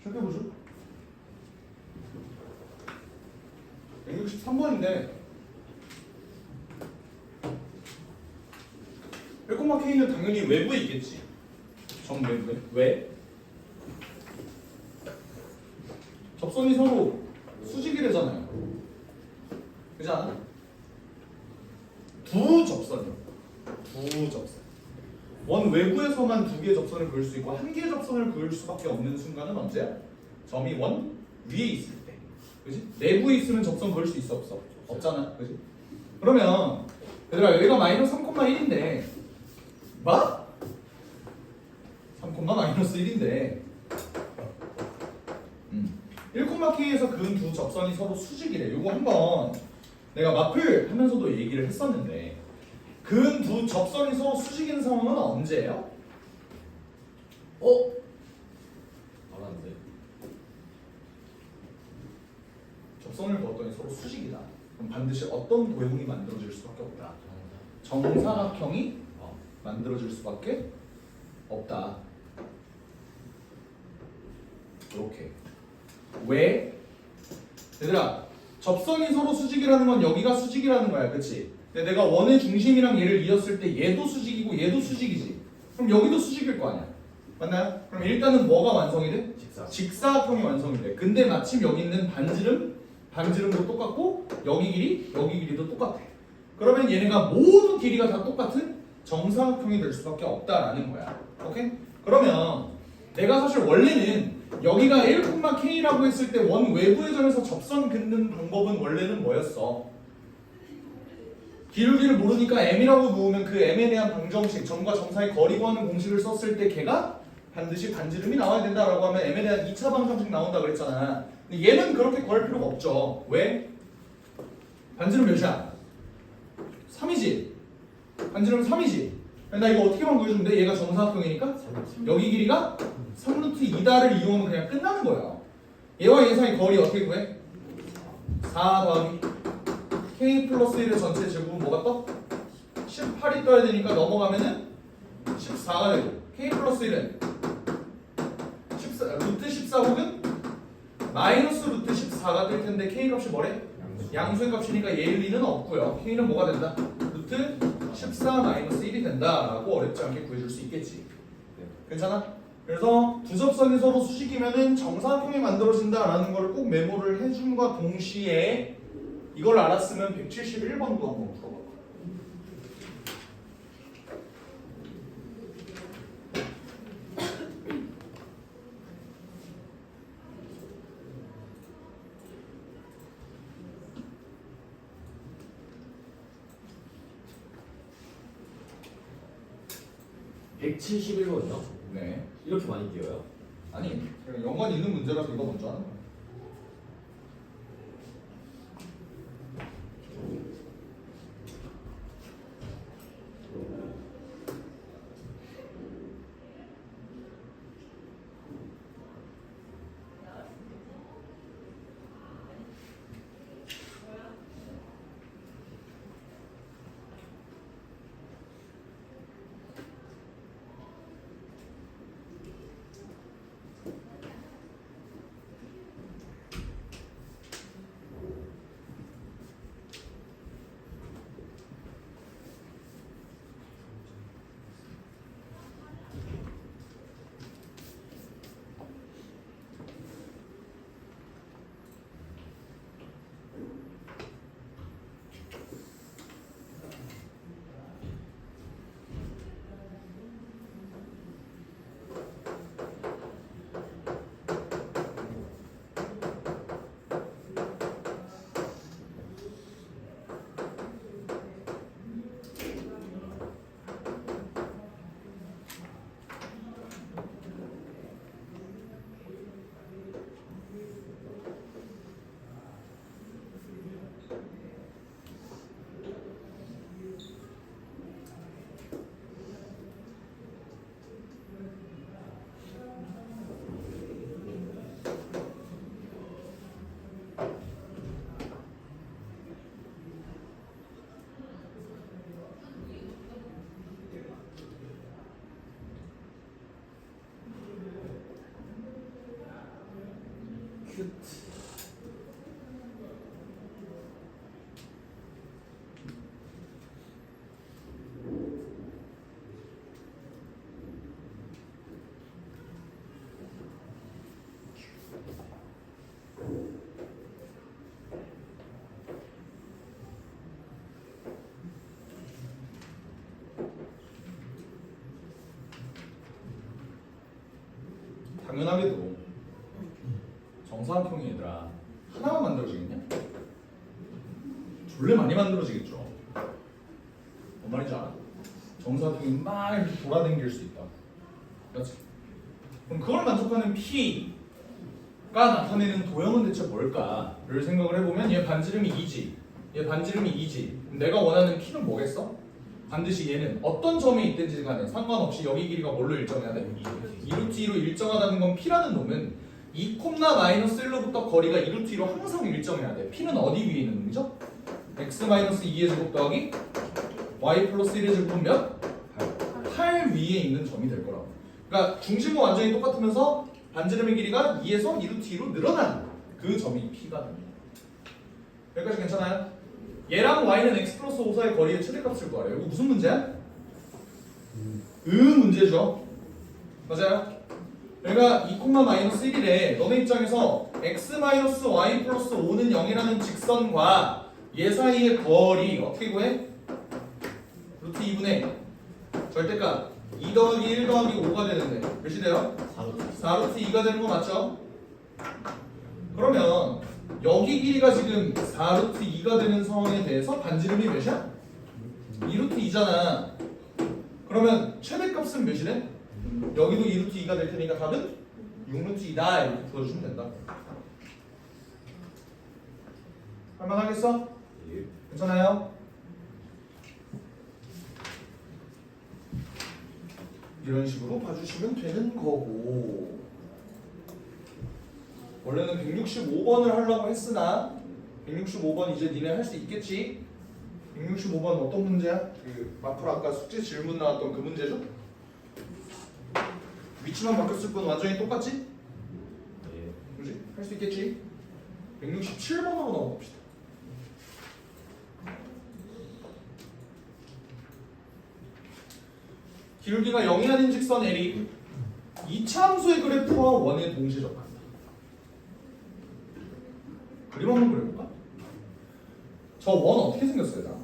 체크해보죠. 163번인데 1,K는 당연히 외부에 있겠지. 점 외부에. 왜? 접선이 서로 수직이래잖아요. 그렇지 않아? 두 접선이요. 두 접선. 원 외부에서만 두 개의 접선을 그을 수 있고 한 개의 접선을 그을 수밖에 없는 순간은 언제야? 점이 원 위에 있을 때. 그지? 내부에 있으면 접선 그을 수 있어 없어? 없잖아. 그지? 그러면 얘들아 여기가 마이너스 3,1인데 뭐? 3,-1인데 1,K에서 그은 두 접선이 서로 수직이래. 요거 한번 내가 마플 하면서도 얘기를 했었는데 그은 두 접선이 서로 수직인 상황은 언제예요? 알았는데. 접선을 그었더니 서로 수직이다. 그럼 반드시 어떤 도형이 만들어질 수밖에 없다. 정사각형이 만들어질 수밖에 없다. 이렇게. 왜? 얘들아 접선이 서로 수직이라는 건 여기가 수직이라는 거야. 그치? 근데 내가 원의 중심이랑 얘를 이었을 때 얘도 수직이고 얘도 수직이지. 그럼 여기도 수직일 거 아니야. 맞나요? 그럼 일단은 뭐가 완성이 돼? 직사각형이 완성이 돼. 근데 마침 여기 있는 반지름도 똑같고 여기 길이도 똑같아. 그러면 얘네가 모두 길이가 다 똑같은 정사각형이 될 수밖에 없다라는 거야. 오케이? 그러면 내가 사실 원래는 여기가 1,K라고 했을 때 원 외부의 점에서 접선 긋는 방법은 원래는 뭐였어? 기울기를 모르니까 m이라고 놓으면 그 m에 대한 방정식, 점과 점 사이 거리 구하는 공식을 썼을 때 걔가 반드시 반지름이 나와야 된다라고 하면 m에 대한 2차 방정식 나온다 그랬잖아. 근데 얘는 그렇게 구할 필요가 없죠. 왜? 반지름 몇이야? 3이지. 반지름 3이지. 나 이거 어떻게만 구해주면 돼? 얘가 정사각형이니까 여기 길이가 3루트 2다를 이용하면 그냥 끝나는 거야. 얘와 얘 사이 거리 어떻게 구해? 4 더하기 K 플러스 1의 전체 제곱은 뭐가 떠? 18이 떠야 되니까 넘어가면은 14가 되고 K 플러스 1은 14, 루트 14 혹은 마이너스 루트 14가 될 텐데 K 값이 뭐래? 양수의 값이니까 얘일 리는 없고요. K는 뭐가 된다? 루트 14 마이너스 1이 된다라고 어렵지 않게 구해줄 수 있겠지. 괜찮아? 그래서 두 접선이 서로 수직이면은 정사각형이 만들어진다라는 걸 꼭 메모를 해줌과 동시에 이걸 알았으면 171번도 한번 풀어봐. (171번이요) 네. 이렇게 많이 뛰어요? 아니, 그냥 연관 있는 문제라서 이거 먼저 하는 거야. 큐트. 당연하게도 정사각형이 얘들아 하나만 만들어지겠냐? 졸래 많이 만들어지겠죠. 뭔 말인지 알아? 정사각형이 막 이렇게 돌아다닐 수 있다. 그렇지? 그럼 그걸 만족하는 P가 나타내는 도형은 대체 뭘까를 생각을 해보면 얘 반지름이 2지, 얘 반지름이 2지. 내가 원하는 P는 뭐겠어? 반드시 얘는 어떤 점에 있든지 간에 상관없이 여기 길이가 뭘로 일정해야 돼? 2루트2로 일정하다는 건 P라는 놈은 2,-1로부터 거리가 2루트2로 항상 일정해야 돼. P는 어디 위에 있는 놈이죠? x-2의 제곱 더하기 y 플러스 1의 제곱은 몇? 8 위에 있는 점이 될 거라고. 그러니까 중심은 완전히 똑같으면서 반지름의 길이가 2에서 2루트2로 늘어나는 그 점이 P가 됩니다. 여기까지 괜찮아요? 얘랑 y는 x 플러스 5 사이의 거리의 최대값을 구하래요. 이거 무슨 문제야? 문제죠. 맞아요? 여기가 2,-1이래. 너네 입장에서 x-y 플러스 5는 0이라는 직선과 얘 사이의 거리 어떻게 구해? 루트 2분의 절대값 2 더하기 1 더하기 5가 되는데 몇이 돼요? 4루트 2가 되는 거 맞죠? 그러면 여기 길이가 지금 4루트 2가 되는 상황에 대해서 반지름이 몇이야? 2루트 2잖아. 그러면 최대값은 몇이래? 여기도 2루트 2가 될 테니까 답은 6루트 2다 이렇게 풀어주시면 된다. 할만하겠어? 예. 괜찮아요? 이런 식으로 봐주시면 되는 거고, 원래는 165번을 하려고 했으나 165번 이제 니네 할 수 있겠지? 165번 어떤 문제야? 그 마플 아까 숙제 질문 나왔던 그 문제죠? 위치만 바뀌었을 뿐 완전히 똑같지? 예. 그지? 할 수 있겠지? 167번으로 넘어갑시다. 기울기가 0이 아닌 직선 L이 2차 함수의 그래프와 원에 동시에 접한다. 그림 한번 그려볼까? 저 원 어떻게 생겼어요? 나?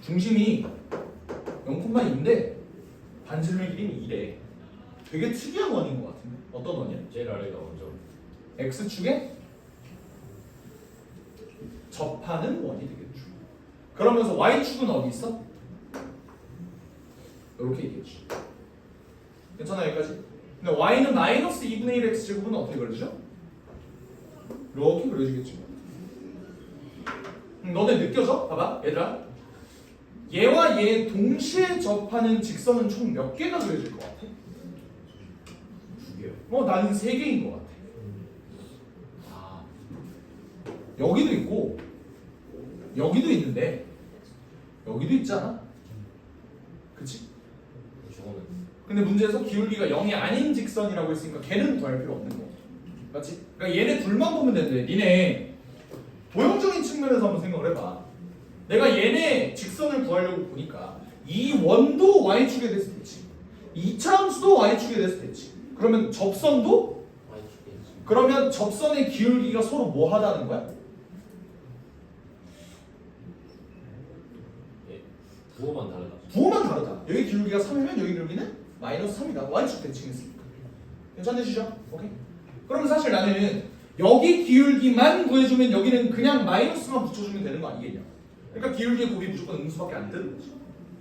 중심이 0,2인데 반지름의 길이는 2래. 되게 특이한 원인 것 같은데. 어떤 원이야? 제일 아래가 먼저. X축에 접하는 원이 되겠죠. 그러면서 Y축은 어디 있어? 이렇게 있겠지. 괜찮아 여기까지? 근데 Y는 마이너스 2분의 1 X제곱은 어떻게 그려지죠? 이렇게 그려지겠지. 너네 느껴져? 봐봐 얘들아, 얘와 얘 동시에 접하는 직선은 총 몇 개가 그려질 것 같아? 2개요. 나는 3개인 것 같아. 아, 여기도 있고 여기도 있는데 여기도 있잖아. 그치? 저거는 근데 문제에서 기울기가 0이 아닌 직선이라고 했으니까 걔는 구할 필요 없는 거. 맞지? 그러니까 얘네 둘만 보면 되는데 니네 도형적인 측면에서 한번 생각을 해봐. 내가 얘네 직선을 구하려고 보니까 이 원도 y축에 됐을 테지, 2차 함수도 y축에 됐을 테지. 그러면 접선도? 그러면 접선의 기울기가 서로 뭐 하다는 거야? 예. 부호만 다르다. 부호만 다르다. 여기 기울기가 3이면 여기 기울기는 마이너스 3이다. y축 대칭했으니까. 괜찮으시죠? 오케이. 그러면 사실 나는 여기 기울기만 구해주면 여기는 그냥 마이너스만 붙여주면 되는 거 아니겠냐? 그러니까 기울기의 곱이 무조건 음수밖에 안 되는 거지.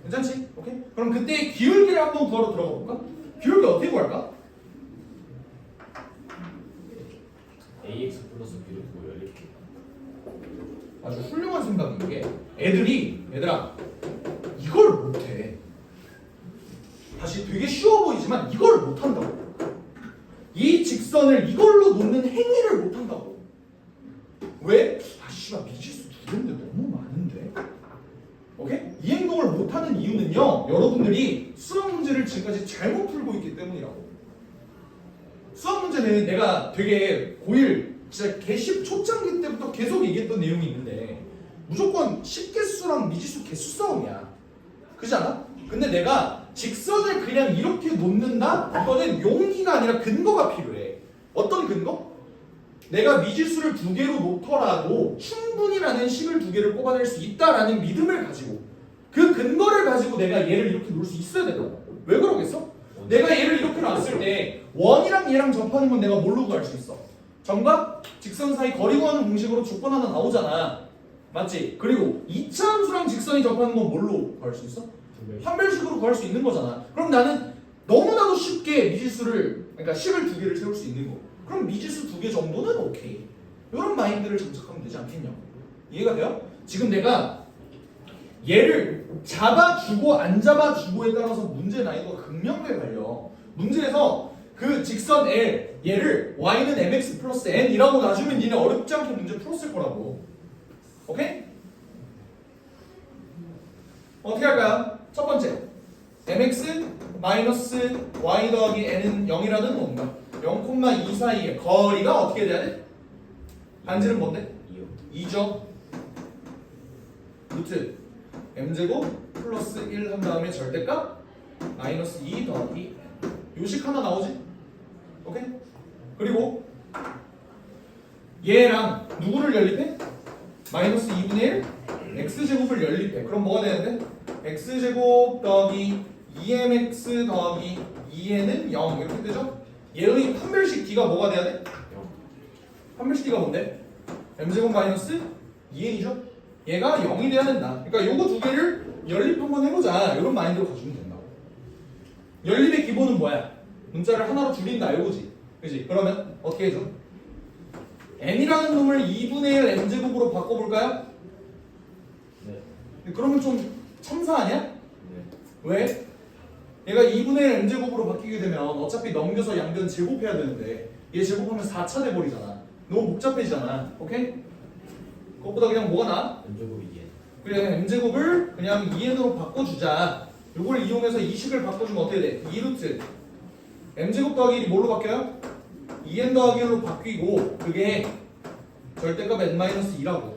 괜찮지? 오케이? 그럼 그때 기울기를 한번 구하러 들어가 볼까? 기울기 어떻게 구할까? ax 플러스 b를 두고 열릴게. 아주 훌륭한 생각인 게 얘들아 이걸 못해. 다시 되게 쉬워 보이지만 이걸 못한다고. 이 직선을 이걸로 놓는 행위를 못한다고. 왜? 씨발 미지수 두 개인데 너무 많은데. 오케이? 이 행동을 못하는 이유는요, 여러분들이 수학 문제를 지금까지 잘못 풀고 있기 때문이라고. 수학 문제는 내가 되게 고1 진짜 개10 초창기 때부터 계속 얘기했던 내용이 있는데 무조건 식개수랑 미지수 개수 싸움이야. 그렇지 않아? 근데 내가 직선을 그냥 이렇게 놓는다? 이거는 용기가 아니라 근거가 필요해. 어떤 근거? 내가 미지수를 2개로 놓더라도 충분히라는 식을 2개를 뽑아낼 수 있다라는 믿음을 가지고 그 근거를 가지고 내가 얘를 이렇게 놓을 수 있어야 된다고. 왜 그러겠어? 내가 얘를 이렇게 놨을 때 원이랑 얘랑 접하는 건 내가 뭘로 구할 수 있어? 점과 직선 사이 거리 구하는 공식으로 조건 하나 나오잖아. 맞지? 그리고 2차 함수랑 직선이 접하는 건 뭘로 구할 수 있어? 판별식으로 구할 수 있는 거잖아. 그럼 나는 너무나도 쉽게 미지수를 그러니까 식을 2개를 세울 수 있는 거. 그럼 미지수 2개 정도는 오케이. 이런 마인드를 장착하면 되지 않겠냐고. 이해가 돼요? 지금 내가 얘를 잡아주고 안 잡아주고에 따라서 문제 난이도가 극명하게 갈려. 문제에서 그 직선 L 얘를 y는 mx 플러스 n이라고 놔주면 니네 어렵지 않게 문제 풀었을 거라고. 오케이? 어떻게 할까요? 첫 번째 mx 마이너스 y 더하기 n은 0이라는 뭔가 0,2 사이의 거리가 어떻게 돼야 돼? 반지름 뭔데? 2죠. 루트 m제곱 플러스 1 한 다음에 절대값 마이너스 2 더하기 요식 하나 나오지? 오케이? 그리고 얘랑 누구를 연립해? 마이너스 2분의 1 x제곱을 연립해. 그럼 뭐가 되는데? x제곱 더하기 2mx 더하기 2n은 0 이렇게 되죠? 얘의 판별식 d가 뭐가 돼야 돼? 판별식 d가 뭔데? m제곱 마이너스 2n이죠? 얘가 0이 돼야 된다. 그러니까 요거 두 개를 연립 한번 해보자. 이런 마인드로 가주면 된다고. 연립의 기본은 뭐야? 문자를 하나로 줄인다 이거지. 그지? 그러면 어떻게 해줘? n이라는 놈을 2분의 1 n제곱으로 바꿔볼까요? 네. 그러면 좀 첨사 아니야? 네. 왜? 얘가 2분의 1 n제곱으로 바뀌게 되면 어차피 넘겨서 양변 제곱해야 되는데 얘 제곱하면 4차 돼버리잖아. 너무 복잡해지잖아. 오케이? 그것보다 그냥 뭐가 나아? n제곱 2n. 그래 m제곱을 그냥 2n으로 바꿔주자. 요걸 이용해서 이 식을 바꿔주면 어떻게 돼? 2루트 m제곱 더하기 1이 뭘로 바뀌어요? 2n 더하기 1로 바뀌고 그게 절대값 n-2라고.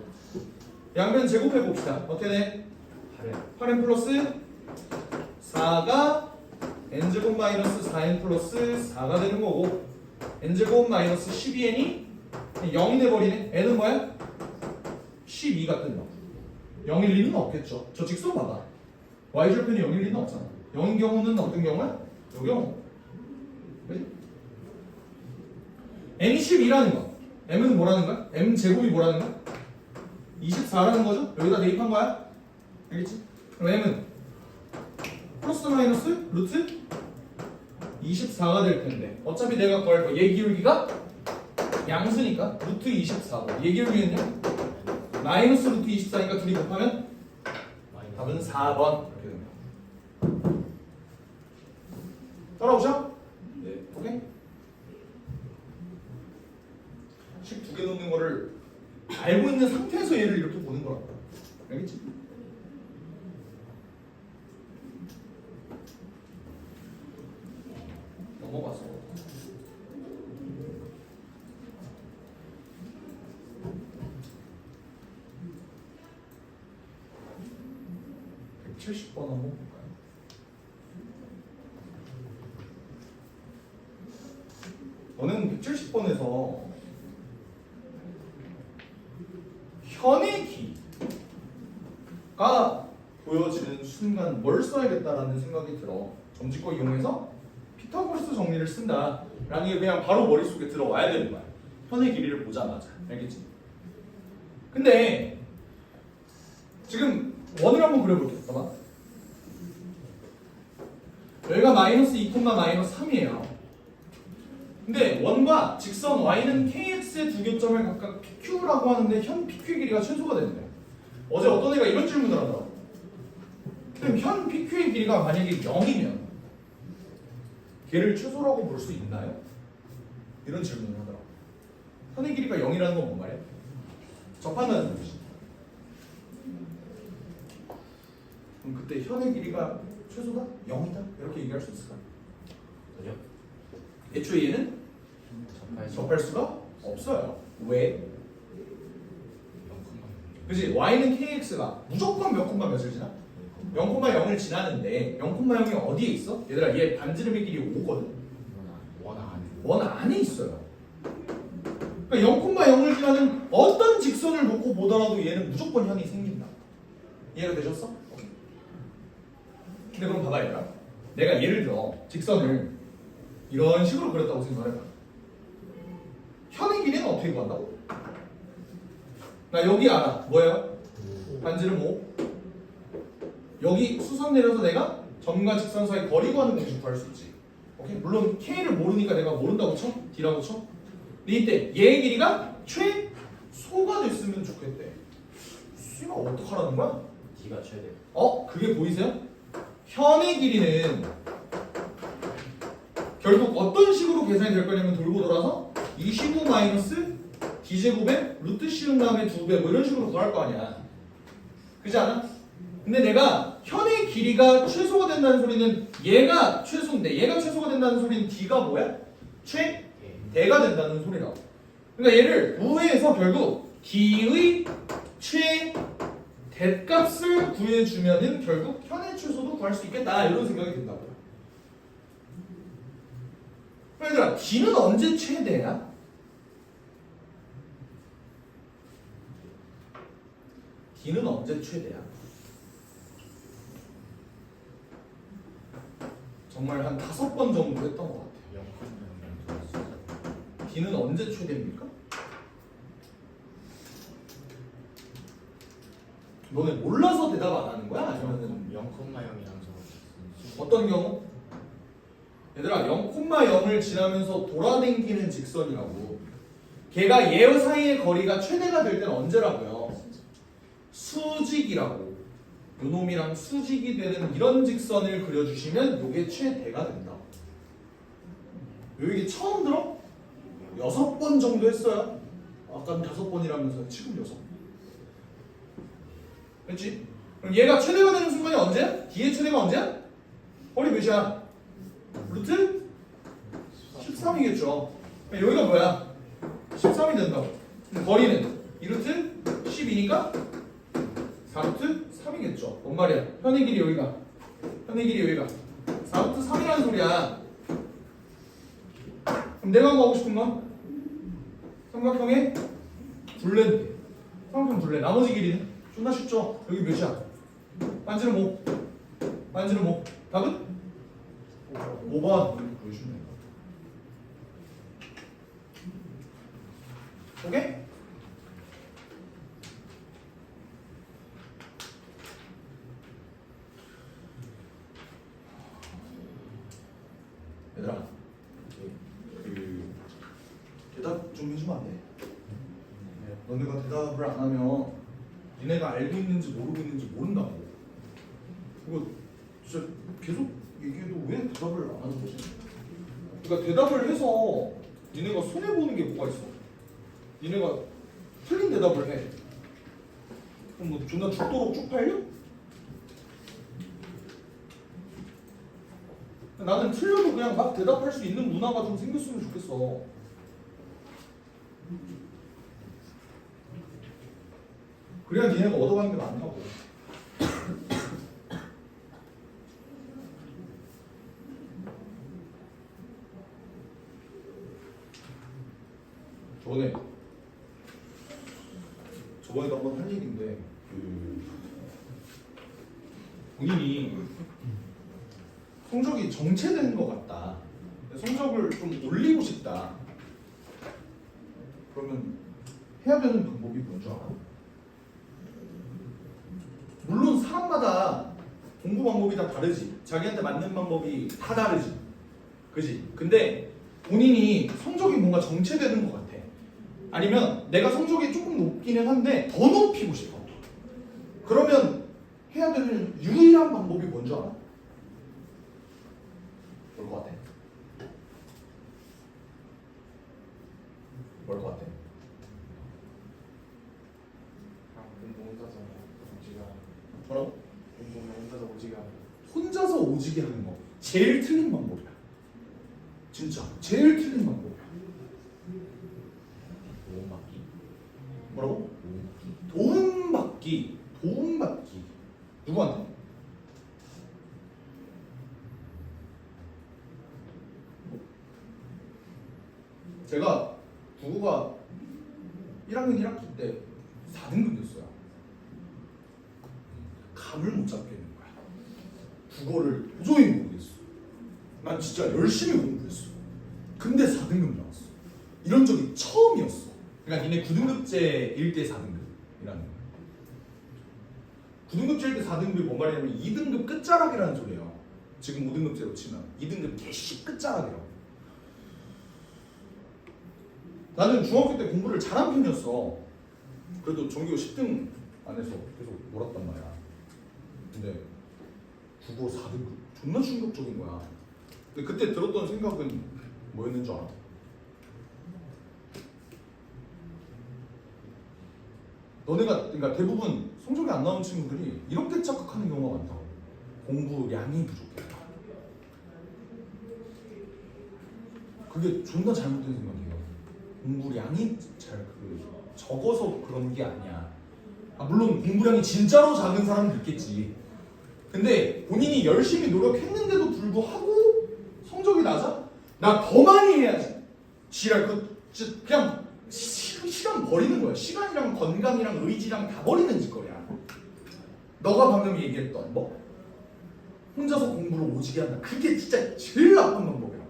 양변 제곱해봅시다. 어떻게 돼? 8n 플러스 4가 n제곱 마이너스 4n 플러스 4가 되는 거고 n제곱 마이너스 12n이 0이 돼버리네. n은 뭐야? 12가 뜬다. 0일 리는 없겠죠. 저 직선 봐봐. y절편이 0일 리는 없잖아. 0인 경우는 어떤 경우야? 요 경우. 그지? n이 12라는 거. m은 뭐라는 거야? m 제곱이 뭐라는 거야? 24라는 거죠? 여기다 대입한 거야? 알겠지? 그럼 m은 플러스 마이너스 루트 24가 될 텐데 어차피 내가 구할 거 얘 기울기가 양수니까 루트 24고 얘 기울기는요? 마이너스 루트 24니까 둘이 곱하면 답은 4번 이렇게 됩니다. 따라오죠? 네. 오케이? 식 2개 놓는 거를 알고 있는 상태에서 얘를 이렇게 보는 거라고. 알겠지? 넘어가서 170번 한번 볼까요? 저는 170번에서 현의 기가 보여지는 순간 뭘 써야겠다라는 생각이 들어. 점집거 이용해서 피타고라스 정리를 쓴다라는 게 그냥 바로 머릿속에 들어와야 되는 거야. 현의 길이를 보자마자. 알겠지? 근데 지금 원을 한번 그려볼게. 봐봐. 여기가 마이너스 2, 마이너스 3이에요. 근데 원과 직선 y는 kx의 두 교점을 각각 pq라고 하는데 현 pq의 길이가 최소가 된대. 어제 어떤 애가 이런 질문을 하더라고. 그럼 현 pq의 길이가 만약에 0이면 걔를 최소라고 볼 수 있나요? 이런 질문을 하더라고. 현의 길이가 0이라는 건 뭔 말이야? 접한다는 뜻이지. 그럼 그때 현의 길이가 최소다? 0이다? 이렇게 얘기할 수 있을까? 전혀. 애초에 얘는 접할 수가 없어요. 왜? 그지? y는 kx가 무조건 몇 콤마 몇을 지나? 0,0을 지나는데 0,0이 어디에 있어? 얘들아 얘 반지름의 길이 5거든. 원 안에 있어요. 그러니까 0,0을 지나는 어떤 직선을 놓고 보더라도 얘는 무조건 현이 생긴다. 이해가 되셨어? 오케이. 근데 그럼 봐봐 얘들아. 내가 예를 들어 직선을 이런 식으로 그렸다고 생각해봐. 현의 길이는 어떻게 구한다고? 나 여기 알아. 뭐예요? 반지름 5. 여기 수선 내려서 내가 점과 직선 사이 거리 구하는 공식 구할 수 있지. 오케이? 물론 K를 모르니까 내가 모른다고 쳐? D라고 쳐? 근데 이때 얘의 길이가 최소가 됐으면 좋겠대. 수가 어떡하라는 거야? D가 최대. 그게 보이세요? 현의 길이는 결국 어떤 식으로 계산이 될 거냐면 돌고 돌아서 25 마이너스 D제곱에 루트 씌운 다음에 2배 뭐 이런 식으로 구할 거 아니야. 그렇지 않아? 근데 내가 현의 길이가 최소가 된다는 소리는 얘가 최소인데 얘가 최소가 된다는 소리는 D가 뭐야? 최대가 된다는 소리라고. 그러니까 얘를 우회해서 결국 D의 최대값을 구해주면은 결국 현의 최소도 구할 수 있겠다 이런 생각이 든다고요. 얘들아 D는 언제 최대야? D는 언제 최대야? 정말 한 5번 정도 했던 것 같아요. D는 언제 최대입니까? 너네 몰라서 대답 안 하는 거야? 아니면은 0,0이랑 어떤 경우? 얘들아 0,0을 지나면서 돌아다니는 직선이라고. 걔가 얘 사이의 거리가 최대가 될 때는 언제라고요? 수직이라고. 요놈이랑 수직이 되는 이런 직선을 그려주시면 이게 최대가 된다. 이게 처음 들어? 6번 정도 했어요. 아까는 5번이라면서 지금 6번. 그렇지? 그럼 얘가 최대가 되는 순간이 언제야? D의 최대가 언제야? 거리 몇이야? 루트 13이겠죠. 여기가 뭐야? 13이 된다고. 그럼 거리는 2루트 12니까 4루트 3이겠죠. 뭔 말이야? 현의 길이 여기가. 현의 길이 여기가. 4루트 3이라는 소리야. 그럼 내가 하고 싶은 건 삼각형의 둘레인데. 삼각형 둘레. 나머지 길이는? 존나 쉽죠? 여기 몇이야? 반지름 5. 반지름 5. 답은? 5번. 보여주면 돼요. 오케이? 얘들아, 대답 좀 해주면 안 돼? 너네가 대답을 안 하면 니네가 알고 있는지 모르고 있는지 모른다고. 이거 진짜 계속 얘기해도 왜 대답을 안 하는 거지? 그러니까 대답을 해서 니네가 손해보는 게 뭐가 있어? 니네가 틀린 대답을 해. 그럼 뭐 존나 죽도록 쪽팔려? 나는 틀려도 그냥 막 대답할 수 있는 문화가 좀 생겼으면 좋겠어. 그래야 니네가 얻어가는 게 많다고. 저번에도 한번 한 얘기인데 본인이 성적이 정체되는 것 같다. 성적을 좀 올리고 싶다. 그러면 해야 되는 방법이 뭔지 알아? 물론 사람마다 공부 방법이 다 다르지. 자기한테 맞는 방법이 다 다르지. 그지? 근데 본인이 성적이 뭔가 정체되는 것 같아. 아니면 내가 성적이 조금 높기는 한데 더 높이고 싶어. 그러면 해야 되는 유일한 방법이 뭔지 알아? 뭘 것 같아? 뭘 것 같아? 운동 혼자서 오지게 하는 뭐라고? 운동 혼자서 오지게 하는 혼자서 오지게 하는 거 제일 틀린 방법이야. 진짜 제일 틀린 방법이야. 뭐라고? 도움받기. 도움받기. 누구한테? 제가 국어가 1학년 1학기 때 4등급이었어요. 감을 못 잡겠는 거야. 국어를 도저히 모르겠어. 난 진짜 열심히 공부했어. 근데 4등급 나왔어. 이런 적이 처음이었어. 그러니까 니네 9등급제일 때 4등급이라는 거야. 9등급제일 때 4등급이 뭔 말이냐면 2등급 끝자락이라는 소리예요. 지금 5등급제로 치면 2등급 개씨 끝자락이라고. 나는 중학교 때 공부를 잘한 편이었어. 그래도 전교 10등 안에서 계속 놀았단 말이야. 근데 국어 4등급 존나 충격적인 거야. 근데 그때 들었던 생각은 뭐였는 줄 알아? 너네가 그러니까 대부분 성적이 안 나오는 친구들이 이렇게 착각하는 경우가 많다고. 공부량이 부족해. 그게 존나 잘못된 생각이에요. 공부량이 적어서 그런 게 아니야. 물론 공부량이 진짜로 작은 사람도 있겠지. 근데 본인이 열심히 노력했는데도 불구하고 성적이 낮아? 나 더 많이 해야지. 지랄 그냥 시간 버리는 거야. 시간이랑 건강이랑 의지랑 다 버리는 짓거리야. 너가 방금 얘기했던 뭐 혼자서 공부를 오지게 한다. 그게 진짜 제일 나쁜 방법이야.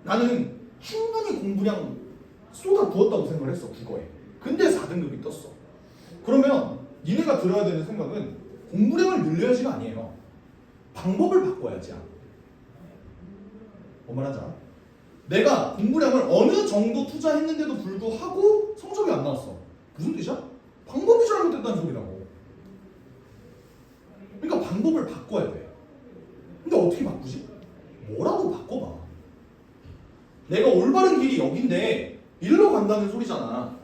나는 충분히 공부량 쏟아부었다고 생각을 했어 국어에. 근데 4등급이 떴어. 그러면 니네가 들어야 되는 생각은 공부량을 늘려야지가 아니에요. 방법을 바꿔야지. 뭔 말인지 알아? 내가 공부량을 어느 정도 투자했는데도 불구하고 성적이 안 나왔어. 무슨 뜻이야? 방법이 잘못됐다는 소리라고. 그러니까 방법을 바꿔야 돼. 근데 어떻게 바꾸지? 뭐라도 바꿔봐. 내가 올바른 길이 여긴데 일로 간다는 소리잖아.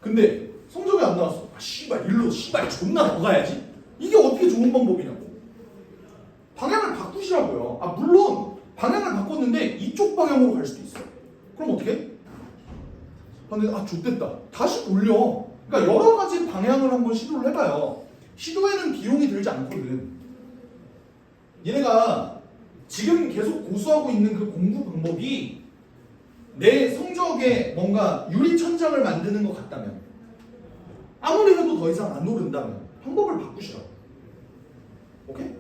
근데 성적이 안 나왔어. 씨발 일로 씨발 존나 더 가야지. 이게 어떻게 좋은 방법이냐고. 방향을 바꾸시라고요. 물론 방향을 바꿨는데 이쪽 방향으로 갈 수도 있어. 그럼 어떻게 해? 근데 좆됐다. 다시 돌려. 그러니까 여러 가지 방향을 한번 시도를 해봐요. 시도에는 비용이 들지 않거든. 얘네가 지금 계속 고수하고 있는 그 공부 방법이 내 성적에 뭔가 유리천장을 만드는 것 같다면, 아무리 해도 더 이상 안 오른다면 방법을 바꾸시라고. 오케이?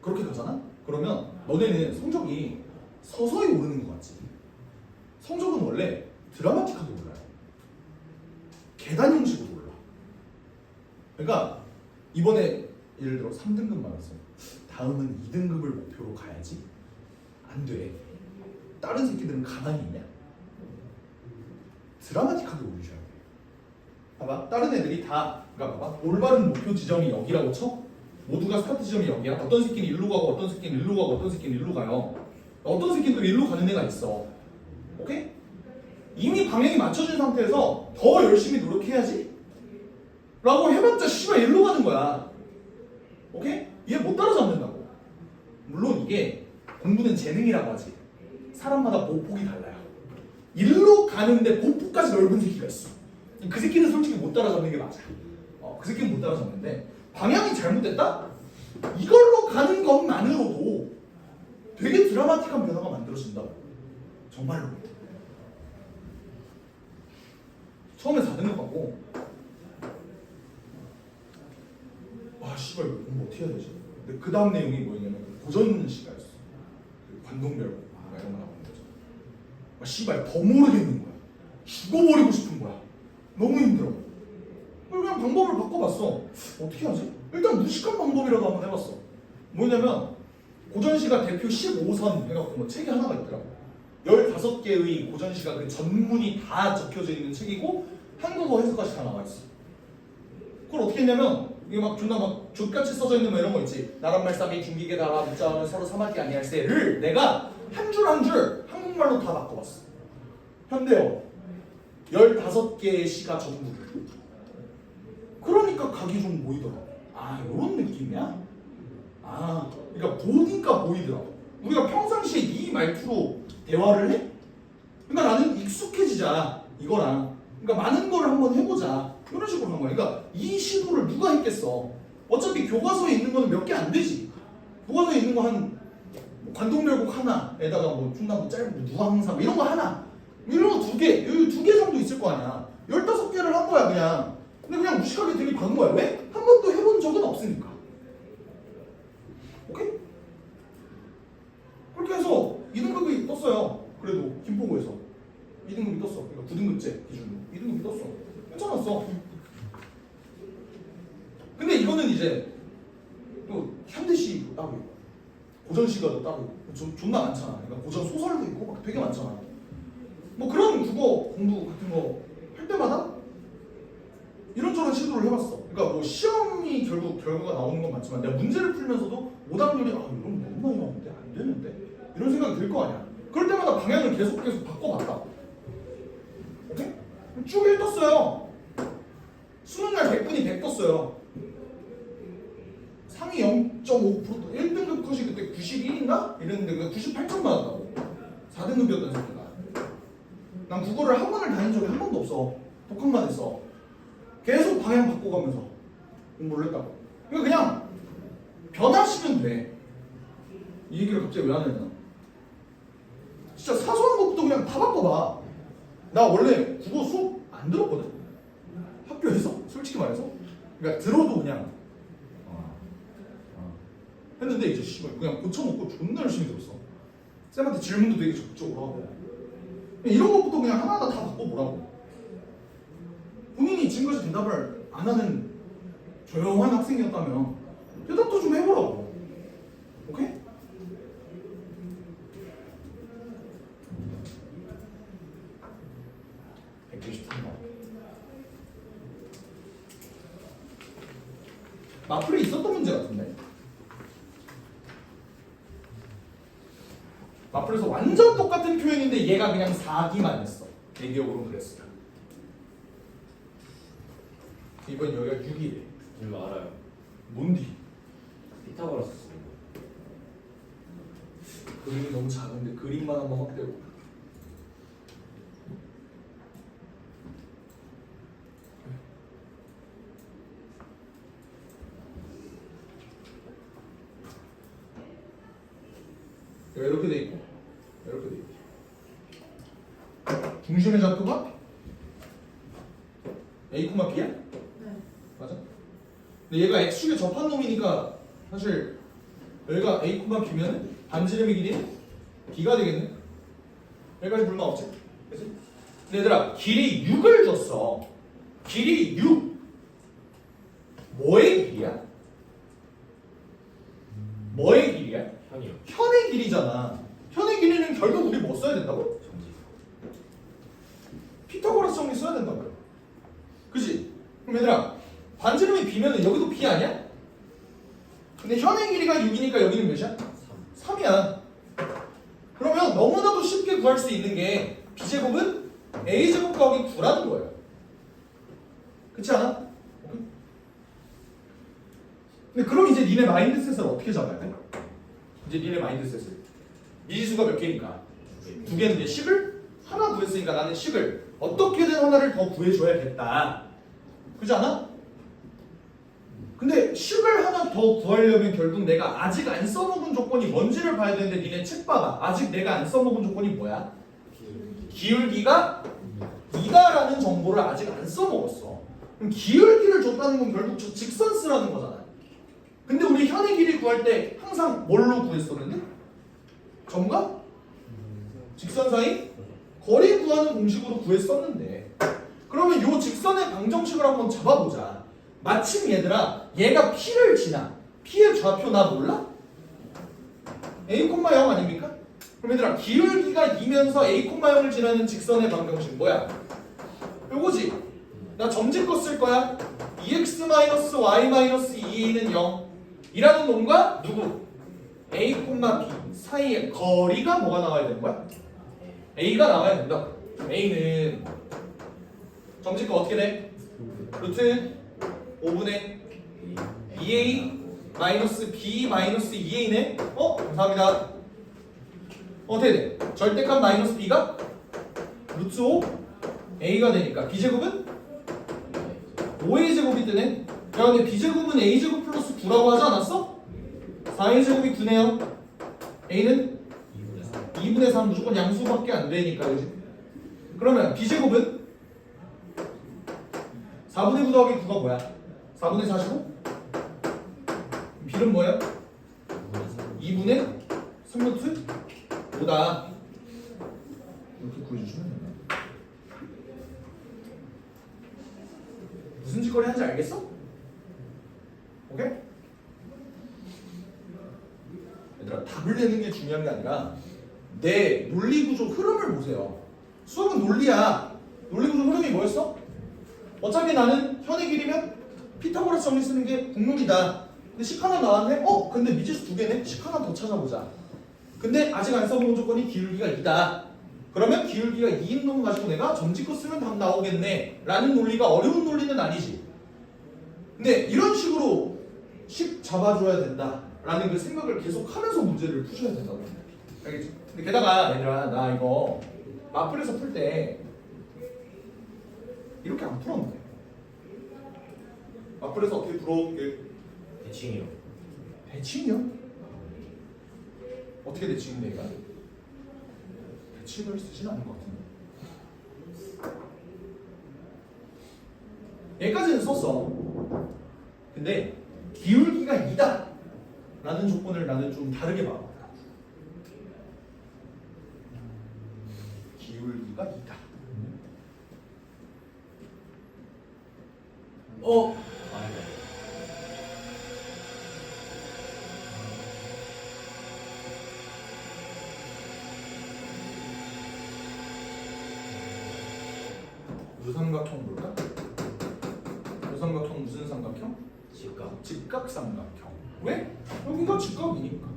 그렇게 가잖아? 그러면 너네는 성적이 서서히 오르는 것 같지. 성적은 원래 드라마틱하게 올라요. 계단 형식으로 올라. 그러니까 이번에 예를 들어 3등급 맞았어. 다음은 2등급을 목표로 가야지. 안 돼. 다른 새끼들은 가만히 있냐? 드라마틱하게 올리셔야 돼. 봐봐. 다른 애들이 다, 그러니까 봐봐. 올바른 목표 지점이 여기라고 쳐? 모두가 스타트 지점이 여기야. 어떤 새끼는 일로 가고 어떤 새끼는 일로 가고 어떤 새끼는 일로 가요. 어떤 새끼는 일로 가는 애가 있어. 오케이? 이미 방향이 맞춰진 상태에서 더 열심히 노력해야지 라고 해봤자 씨발 일로 가는 거야. 오케이? 얘 못 따라잡는다고. 물론 이게 공부는 재능이라고 하지. 사람마다 보폭이 달라요. 일로 가는데 보폭까지 넓은 새끼가 있어. 그 새끼는 솔직히 못 따라잡는 게 맞아. 그 새끼는 못 따라잡는데 방향이 잘못됐다? 이걸로 가는 것만으로도 되게 드라마틱한 변화가 만들어진다고. 정말로. 처음에 4등급 받고 와 씨발 이거 공부 어떻게 해야 되지? 근데 그 다음 내용이 뭐였냐면 고전 시가였어. 관동별고 이런 거 나오는 거죠. 씨발 더 모르겠는 거야. 죽어버리고 싶은 거야. 너무 힘들어. 그냥 방법을 바꿔봤어. 어떻게 하지? 일단 무식한 방법이라도 한번 해봤어. 뭐냐면 고전시가 대표 15선 해갖고 뭐 책이 하나가 있더라고. 15개의 고전시가 그 전문이 다 적혀져 있는 책이고 한국어 해석까지 다 나와 있어. 그걸 어떻게 했냐면 이게 막 존나 막 족같이 써져 있는 뭐 이런 거 있지. 나란 말싸미 중기계 달아 묻자면 서로 사막이 아니할세를 내가 한 줄 한 줄 한국말로 다 바꿔봤어. 현대어 15개의 시가 전부를. 그러니까 각이 좀 보이더라. 요런 느낌이야? 그러니까 보니까 보이더라. 우리가 평상시에 이 말투로 대화를 해? 그러니까 나는 익숙해지자 이거랑. 그러니까 많은 걸 한번 해보자 이런 식으로 한 거야. 그러니까 이 시도를 누가 했겠어? 어차피 교과서에 있는 거는 몇 개 안 되지. 교과서에 있는 거 한 관동별곡 하나에다가 뭐 충남도 짧은 누항사 뭐 이런 거 하나, 이런 거 두 개, 여기 두 개 정도 있을 거 아니야. 15개를 한 거야 그냥. 근데 그냥 무식하게 들이박은 거야. 왜? 한 번도 해본 적은 없으니까. 오케이? 그렇게 해서 2등급이 떴어요. 그래도 김포고에서 2등급이 떴어. 그러니까 9등급제 기준으로 2등급이 떴어. 괜찮았어. 근데 이거는 이제 또 현대시 따로 있고 고전시가 또 따로 있고 존나 많잖아. 그러니까 고전 소설도 있고 막 되게 많잖아. 뭐 그런 국어 공부 같은 거 할 때마다 이런저런 시도를 해봤어. 그러니까 뭐 시험이 결국 결과가 나오는 건 맞지만 내가 문제를 풀면서도 오답률이 이런 너무 많이 나오는데 안 되는데 이런 생각이 들 거 아니야. 그럴 때마다 방향을 계속 바꿔봤다. 오케이? 쭉 1 떴어요. 수능 날 100분이 100 떴어요. 상위 0.5% 1등급 컷이 그때 91인가? 이랬는데 그게 98점 맞았다고. 4등급이었던 새끼가. 난 국어를 학원을 다닌 적이 한 번도 없어. 독학만 했어. 계속 방향 바꿔가면서 공부를 했다고. 그러니까 그냥 변화시면 돼. 이 얘기를 갑자기 왜 하냐면 진짜 사소한 것부터 그냥 다 바꿔봐. 나 원래 국어 수업 안 들었거든. 학교에서 솔직히 말해서. 그러니까 들어도 그냥 했는데 이제 씨발 그냥 고쳐먹고 존나 열심히 들었어. 쌤한테 질문도 되게 적극적으로 하고. 이런 것부터 그냥 하나하나 다 바꿔보라고. 본인이 지금까지 대답을 안 하는 조용한 학생이었다면 대답도 좀 해보라고. 오케이? 마플에 있었던 문제 같은데. 마플에서 완전 똑같은 표현인데 얘가 그냥 4기만 했어. 내 기억으로는 그랬어. 이번 여기가 6이래. 이거 알아요. 뭔디? 피타고라스 쓰는 거. 그림이 너무 작은데 그림만 한번 확대해보. 이렇게 돼 있고 이렇게 돼 있고 중심의 좌표가 A, B야? 네. 맞아? 근데 얘가 X축에 접한 놈이니까 사실 여기가 A, B면 반지름의 길이는 B가 되겠네? 여기까지 불만 없지? 그치? 근데 얘들아 길이 6을 줬어. 길이 6 뭐의 길이야? 뭐의 길이야? 현이요. 현의 길이잖아. 현의 길이는 결국 우리 뭐 써야 된다고? 정지. 피타고라스 정리 써야 된다고요. 그치? 그럼 얘들아 반지름이 B면은 여기도 B 아니야? 근데 현의 길이가 6이니까 여기는 몇이야? 3. 3이야. 그러면 너무나도 쉽게 구할 수 있는 게 B제곱은 A제곱 더하기 9라는 거예요. 그렇지 않아? 근데 그럼 이제 니네 마인드셋을 어떻게 잡아야 돼? 이제 니네 마인드셋을 미지수가 몇 개니까? 2개인데 10을 하나 구했으니까 나는 10을 어떻게든 하나를 더 구해줘야겠다. 그렇지 않아? 근데 10을 하나 더 구하려면 결국 내가 아직 안 써먹은 조건이 뭔지를 봐야 되는데 니네 책 봐봐. 아직 내가 안 써먹은 조건이 뭐야? 기울기가 2다라는 정보를 아직 안 써먹었어. 그럼 기울기를 줬다는 건 결국 저 직선 쓰라는 거잖아. 근데 우리 현의 길이 구할 때 항상 뭘로 구했었는데? 점과 직선 사이 거리 구하는 공식으로 구했었는데 그러면 요 직선의 방정식을 한번 잡아보자. 마침 얘들아 얘가 P를 지나. P의 좌표 나 몰라? A, 0 아닙니까? 그럼 얘들아 기울기가 2면서 A, 0을 지나는 직선의 방정식 뭐야? 요거지. 나 점집거 쓸 거야. 2x-y-2a는 0 이라는 놈과 누구? A, B 사이의 거리가 뭐가 나와야 되는 거야? A가 나와야 된다. A는 점집거 어떻게 돼? 루트 5분의 2a 마이너스 b 마이너스 2a네? 감사합니다. 어떻게 돼? 절대값 마이너스 b가 루트 5 a가 되니까 b제곱은 5a 제곱이 뜨네. 야 근데 b제곱은 a 제곱 플러스 9라고 하지 않았어? 4a 제곱이 9네요. a는 2분의 3 무조건 양수밖에 안 되니까 그지? 그러면 b제곱은 4분의 9 더하기 9가 뭐야? 4분의 45? b는 뭐야? 2분의 3루트 5다. 이렇게 구해주시면 됩니다. 무슨 짓거리 하는지 알겠어? 오케이? 얘들아 답을 내는 게 중요한 게 아니라 내 논리구조 흐름을 보세요. 수학은 논리야. 논리구조 흐름이 뭐였어? 어차피 나는 현의 길이면 피타고라스 정리 쓰는 게 국룰이다. 근데 식 하나 나왔네? 근데 미지수 2개네? 식 하나 더 찾아보자. 근데 아직 안 써본 조건이 기울기가 2다. 그러면 기울기가 2인 놈 가지고 내가 점집거 쓰면 답 나오겠네 라는 논리가 어려운 논리는 아니지. 근데 이런 식으로 식 잡아줘야 된다 라는 그 생각을 계속 하면서 문제를 푸셔야 된다고. 알겠지? 근데 게다가 얘들아 나 이거 마플에서 풀 때 이렇게 안 풀었는데 마플에서 어떻게 풀어? 대칭이요. 대칭이요? 어떻게 대칭인데 얘가? 대칭을 쓰진 않은 것 같은데 얘까지는 썼어. 근데 기울기가 2다 라는 조건을 나는 좀 다르게 봐. 기울기가 2다. 무삼각형 뭘까? 무삼각형 무슨 삼각형? 직각삼각형. 왜? 여기가 직각이니까.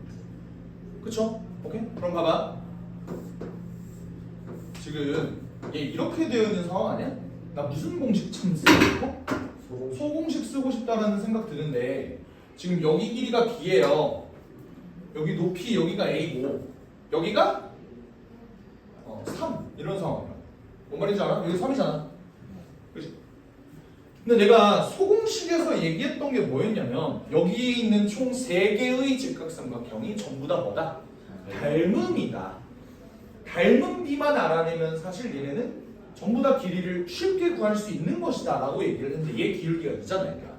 그쵸? 오케이? 그럼 봐봐. 지금 얘 이렇게 되어 있는 상황 아니야? 나 무슨 공식 참 쓰고 싶어? 소공식 쓰고 싶다라는 생각 드는데 지금 여기 길이가 b예요. 여기 높이 여기가 a고 여기가 3 이런 상황이야. 뭔 말인지 알아? 여기 3이잖아. 그치? 근데 내가 소공식에서 얘기했던 게 뭐였냐면 여기에 있는 총 3개의 직각삼각형이 전부 다 뭐다? 닮음이다. 닮은 비만 알아내면 사실 얘네는 전부 다 길이를 쉽게 구할 수 있는 것이다 라고 얘기를 했는데 얘 기울기가 있잖아. 얘가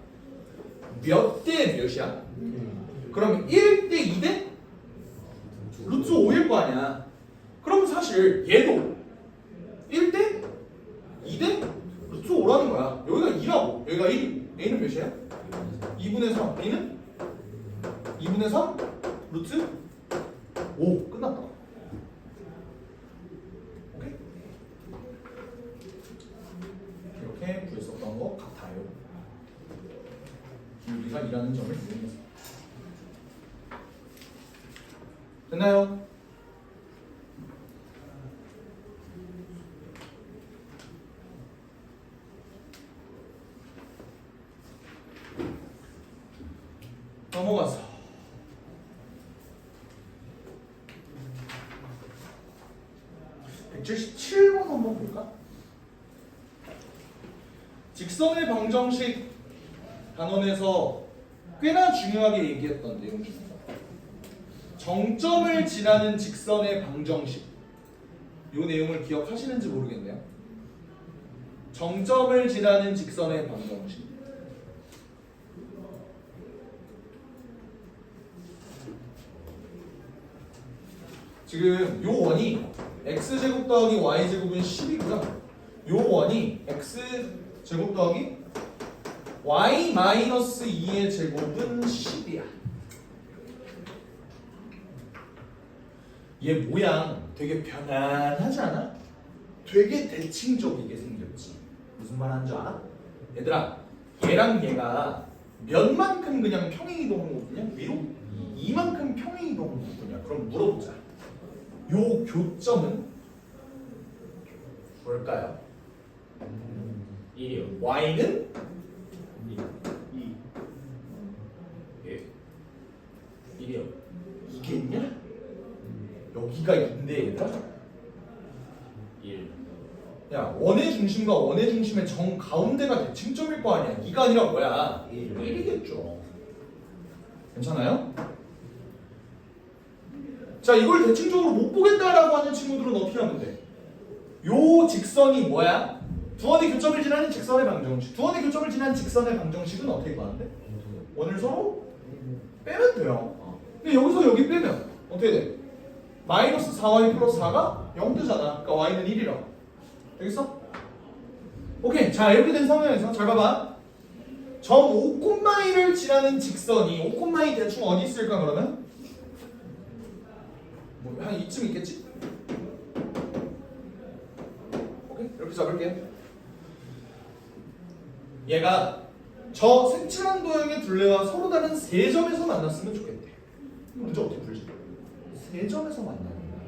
몇 대 몇이야? 그러면 1대 2대 루트 5일 거 아니야. 그럼 사실 얘도 1대 2대 루트 5라는 거야. 여기가 2라고. 여기가 1. a는 몇이야? 2분의 3. b는 2분의 3 루트 5. 끝났다. 오케이? 이렇게 구했었던 것 같아요. 기울기가 2라는 점을 이용해서. 됐나요? 넘어가서 177번 한번 볼까? 직선의 방정식 단원에서 꽤나 중요하게 얘기했던 내용 중입니다. 정점을 지나는 직선의 방정식. 이 내용을 기억하시는지 모르겠네요. 정점을 지나는 직선의 방정식. 지금 요 원이 x제곱 더하기 y제곱은 10이고요. 요 원이 x제곱 더하기 y 마이너스 2의 제곱은 10이야. 얘 모양 되게 편안하지 않아? 되게 대칭적이게 생겼지. 무슨 말 하는 줄 알아? 얘들아, 얘랑 얘가 몇만큼 그냥 평행이동한 거거든요? 위로? 이만큼 평행이동한 거거든요. 그럼 물어보자. 요 교점은 뭘까요? 1이요. y는 2. 예. 1이요. 이겠냐? 여기가 2인데 얘들아? 1. 야 원의 중심과 원의 중심의 정 가운데가 대칭점일 거 아니야. 2가 아니라 뭐야? 1이겠죠. 괜찮아요? 자 이걸 대칭적으로 못 보겠다라고 하는 친구들은 어떻게 하면 돼? 요 직선이 뭐야? 두원의 교점을 지나는 직선의 방정식. 두원의 교점을 지나는 직선의 방정식은 어떻게 구하는데? 원을 서로 빼면 돼요. 근데 여기서 여기 빼면 어떻게 돼? 마이너스 4y 플러스 4가 0 되잖아. 그러니까 y는 1이라고. 되겠어? 오케이. 자 이렇게 된 상황에서 잘 봐봐. 점 5,1을 지나는 직선이 5,2 대충 어디 있을까 그러면? 뭐 한 이쯤 있겠지? 오케이. 이렇게 잡을게. 얘가 저 색칠한 도형의 둘레와 서로 다른 세 점에서 만났으면 좋겠대. 문제 어떻게 풀지? 세 점에서 만나는 거야.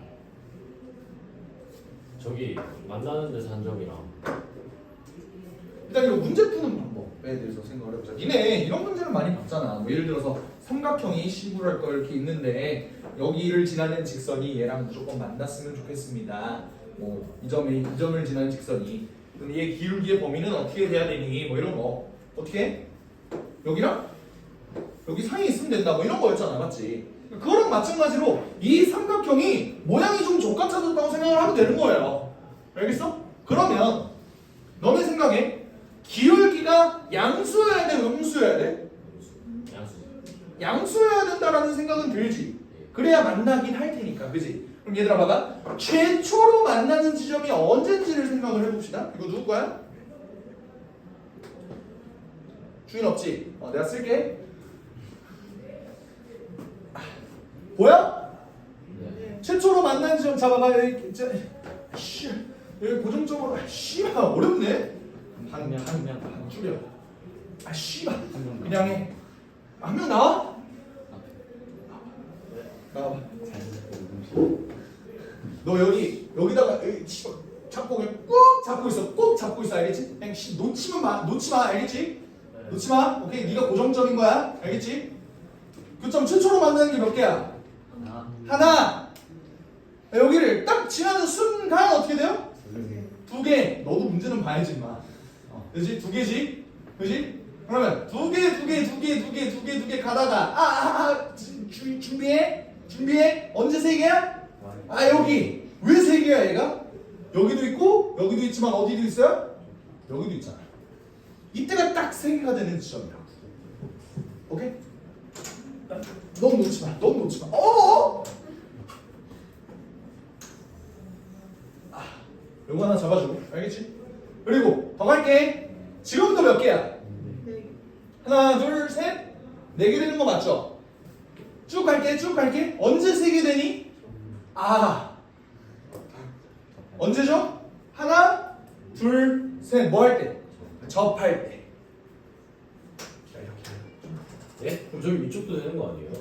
저기 만나는 데서 한 점이랑 일단 이거 문제 푸는 방법에 대해서 생각을 해보자. 니네 이런 문제를 많이 봤잖아. 뭐 예를 들어서 삼각형이 C구랄 거 이렇게 있는데 여기를 지나는 직선이 얘랑 무조건 만났으면 좋겠습니다. 뭐 이 점을 지나는 직선이 그럼 얘 기울기의 범위는 어떻게 돼야 되니? 뭐 이런 거 어떻게 해? 여기랑 여기 사이에 있으면 된다. 뭐 이런 거였잖아, 맞지? 그거랑 마찬가지로 이 삼각형이 모양이 좀 족같아졌다고 생각을 하면 되는 거예요. 알겠어? 그러면 너네 생각에 기울기가 양수여야 돼, 음수여야 돼? 양수. 양수여야 된다라는 생각은 들지. 그래야 만나긴 할 테니까, 그지? 그럼 얘들아 봐봐. 최초로 만나는 지점이 언제인지를 생각을 해봅시다. 이거 누구 거야? 주인 없지? 내가 쓸게. 보여? 네. 최초로 만난 지점 잡아봐. 여기 여기 고정적으로 씨발 어렵네. 반 줄여. 씨발 그냥 해. 한 명 나와? 나와봐. 너 여기다가 씨발 잡고 그냥 꾹 잡고 있어. 꾹 잡고 있어. 알겠지? 그냥 놓지 마. 알겠지? 놓지 마. 오케이. 네가 고정적인 거야. 알겠지? 교점 최초로 만나는 게 몇 개야? 하나. 여기를 딱 지나는 순간 어떻게 돼요? 두 개. 너도 문제는 봐야지 마. 그지? 두 개지? 그지? 그러면 두 개 가다가 준비해. 언제 세 개야? 여기. 왜 세 개야 얘가? 여기도 있고 여기도 있지만 어디도 있어요? 여기도 있잖아. 이때가 딱 세 개가 되는 지점이라고. 오케이? 너무 놓지 마. 요거 하나 잡아주고. 알겠지? 그리고 더 갈게. 지금부터 몇 개야? 하나, 둘, 셋. 4개 되는 거 맞죠? 쭉 갈게. 언제 3개 되니? 언제죠? 하나, 둘, 셋. 뭐 할 때? 접할 때. 예? 그럼 저기 위쪽도 되는 거 아니에요?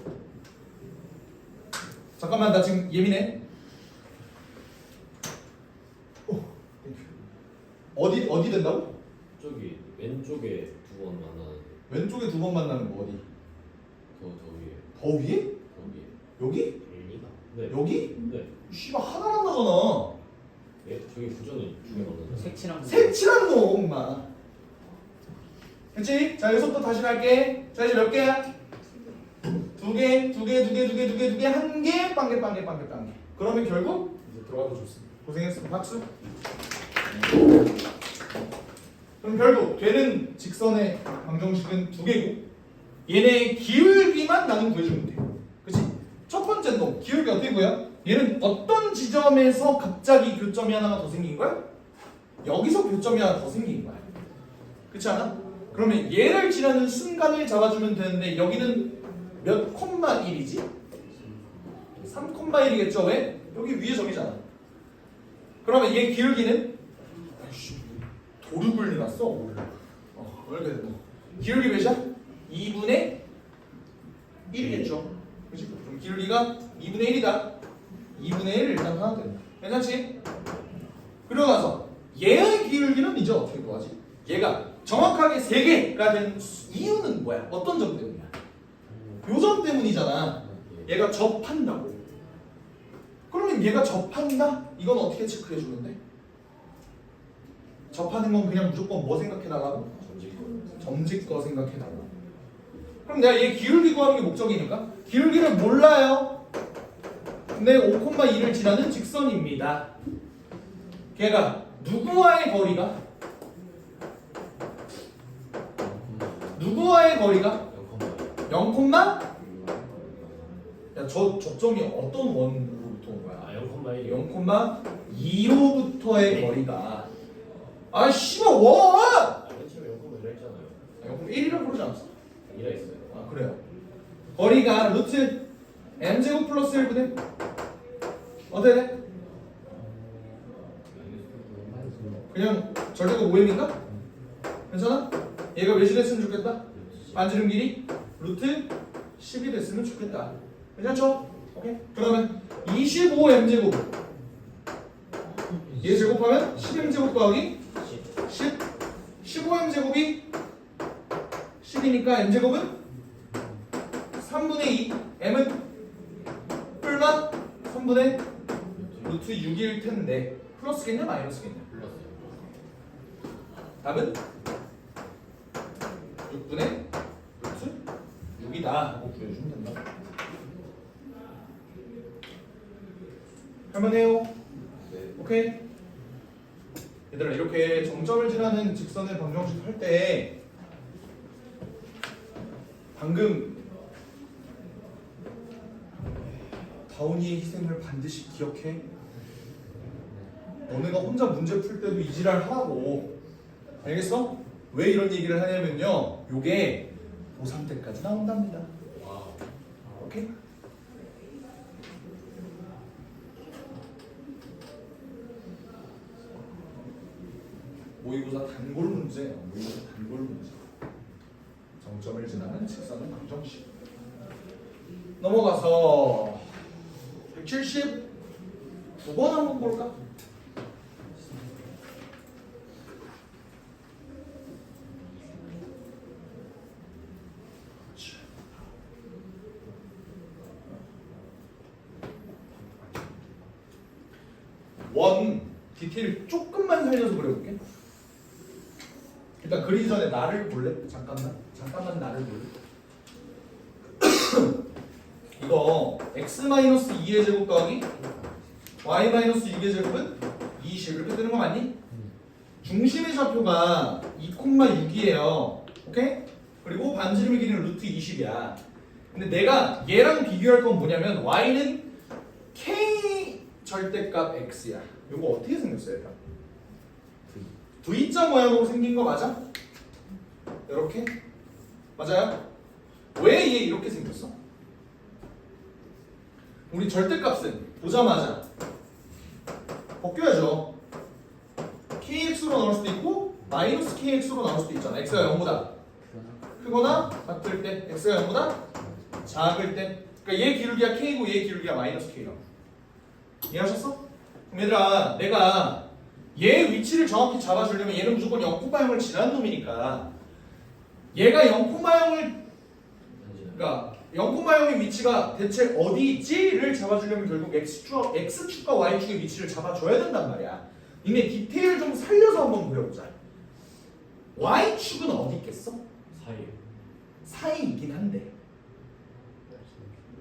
잠깐만 나 지금 예민해. 어디 된다고? 저기 왼쪽에 두 번 만나는 왼쪽에 두 번 만나는 거 어디? 더 위에. 더 위에? 더 위에. 여기? 일리가. 네. 여기? 네. 씨발 하나 만나잖아. 예? 저기 구조는 두개 만나는. 색칠한 거 엄마. 그치? 자 여기서부터 다시 갈게. 자 이제 몇 개야? 두 개, 한 개, 빵개. 그러면 결국 이제 들어가도 좋습니다. 고생했습니다. 박수. 그럼 결국 되는 직선의 방정식은 두 개고 얘네의 기울기만 나는 구해주면 돼. 그치? 첫 번째 놈 기울기 어떻게 구해요? 얘는 어떤 지점에서 갑자기 교점이 하나가 더 생긴 거야? 여기서 교점이 하나 더 생긴 거야. 그렇지 않아? 그러면 얘를 지나는 순간을 잡아주면 되는데 여기는 몇 콤마 1이지? 3,1이겠죠? 왜? 여기 위에 점이잖아. 그러면 얘 기울기는 도륙을 내놨어. 왜 이렇게 됐노? 기울기 몇이야? 2분의 1이겠죠. 그치? 그럼 기울기가 2분의 1이다. 2분의 1 일단 하나 된다. 괜찮지? 그러고 나서 얘의 기울기는 이제 어떻게 구하지? 얘가 정확하게 3개가 된 이유는 뭐야? 어떤 점 때문이야? 요 점 때문이잖아. 얘가 접한다고. 그러면 얘가 접한다? 이건 어떻게 체크해 주면 돼? 접하는 건 그냥 무조건 뭐 생각해달라고? 전직 점집 거 생각해달라고. 그럼 내가 얘 기울기 구하는 게 목적이니까 기울기를 몰라요. 근데 5,2를 지나는 직선입니다. 걔가 누구와의 거리가? 누구와의 거리가? 0, 야, 저 접점이 어떤 원으로부터 온 거야? 0,1이요. 0,2로부터의 거리가 아 씨발 원! 맨 처음에 0,1을 했잖아요. 0,1이라고 그러지 않았어? 2라 했어요. 아 그래요. 거리가 루트 m제곱 플러스 1분의 어때 돼? 그냥 절대가 5m인가? 괜찮아? 얘가 몇이 됐으면 좋겠다? 반지름 길이 루트 10이 됐으면 좋겠다. 괜찮죠? 오케이. 그러면 25m제곱 얘 제곱하면 10m제곱 더하기 10 15m제곱이 10이니까 m제곱은 3분의 2 m은 뿔만 3분의 루트 6일 텐데 플러스겠냐 마이너스겠냐? 불렀어요. 답은 6분의 루트 6이다 하고 구해주면 된다. 할만해요? 네. 오케이? 얘들아 이렇게 정점을 지나는 직선의 방정식 할 때 방금 다운이의 희생을 반드시 기억해. 너네가 혼자 문제 풀 때도 이지랄 하라고. 알겠어? 왜 이런 얘기를 하냐면요 요게 고3 때까지 나온답니다. 와우. 오케이? 모의고사 단골 문제예요. 모의고사 단골 문제. 정점을 지나는 직선의 방정식. 넘어가서 179번 한번 볼까? 원 디테일 조금만 살려서 그려볼게. 일단 그리기 전에 나를 볼래? 잠깐만 나를 볼래? 이거 x-2의 제곱 더하기 y-6의 제곱은 20 이렇게 뜨는 거 맞니? 중심의 좌표가 2,6이에요. 오케이? 그리고 반지름의 길이는 루트 20이야. 근데 내가 얘랑 비교할 건 뭐냐면 y는 k 절대값 x야. 이거 어떻게 생겼어요? 일단 V자 모양으로 생긴 거 맞아? 이렇게? 맞아요? 왜 얘 이렇게 생겼어? 우리 절대값은 보자마자 벗겨야죠. kx로 나올 수도 있고 마이너스 kx로 나올 수도 있잖아. x가 0보다 크거나 같을 때, x가 0보다 작을 때. 그러니까 얘 기울기가 k고 얘 기울기가 마이너스 k라고. 이해하셨어? 그럼 얘들아 내가 얘 위치를 정확히 잡아주려면 얘는 무조건 0,0을 지난 놈이니까 얘가 0,0을 그러니까 0,0의 위치가 대체 어디 있지를 잡아주려면 결국 x축과 y축의 위치를 잡아줘야 된단 말이야. 니네 디테일 좀 살려서 한번 그려보자. y축은 어디 있겠어? 사이요. 사이이긴 한데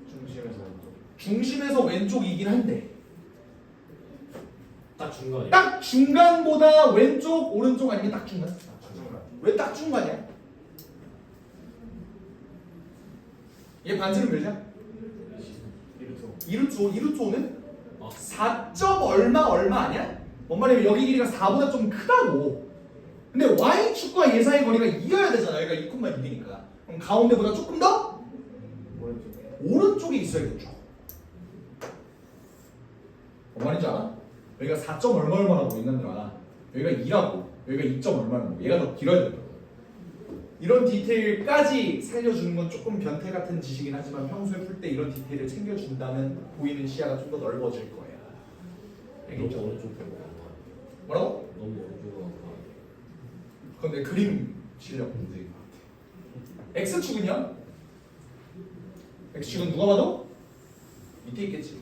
중심에서 왼쪽. 중심에서 왼쪽이긴 한데 딱 중간에. 딱 중간보다 왼쪽 오른쪽 아니면 딱 중간? 중간. 왜 딱 중간이야? 얘 반지름 몇이야? 1루트. 2루트5는 4점 얼마 아니야? 뭔 말이냐면 여기 길이가 4보다 좀 크다고. 근데 y축과 얘 사이 거리가 이어야 되잖아. 여기가 2,6이니까. 그럼 가운데보다 조금 더 오른쪽. 오른쪽에 있어야겠죠. 뭔 말인지 알아? 여기가 4점 얼마라고 인간들아. 여기가 2라고. 여기가 2점 얼마라고. 얘가 더 길어야 된다. 이런 디테일까지 살려주는 건 조금 변태 같은 지식이긴 하지만 평소에 풀 때 이런 디테일을 챙겨준다면 보이는 시야가 좀 더 넓어질 거야. 알겠죠? 너무 오른쪽 빼고. 뭐라고? 너무 오른쪽으로. 그건 내 그림 실력 문제인 것 같아. X축은요? X축은 누가 봐도 밑에 있겠지.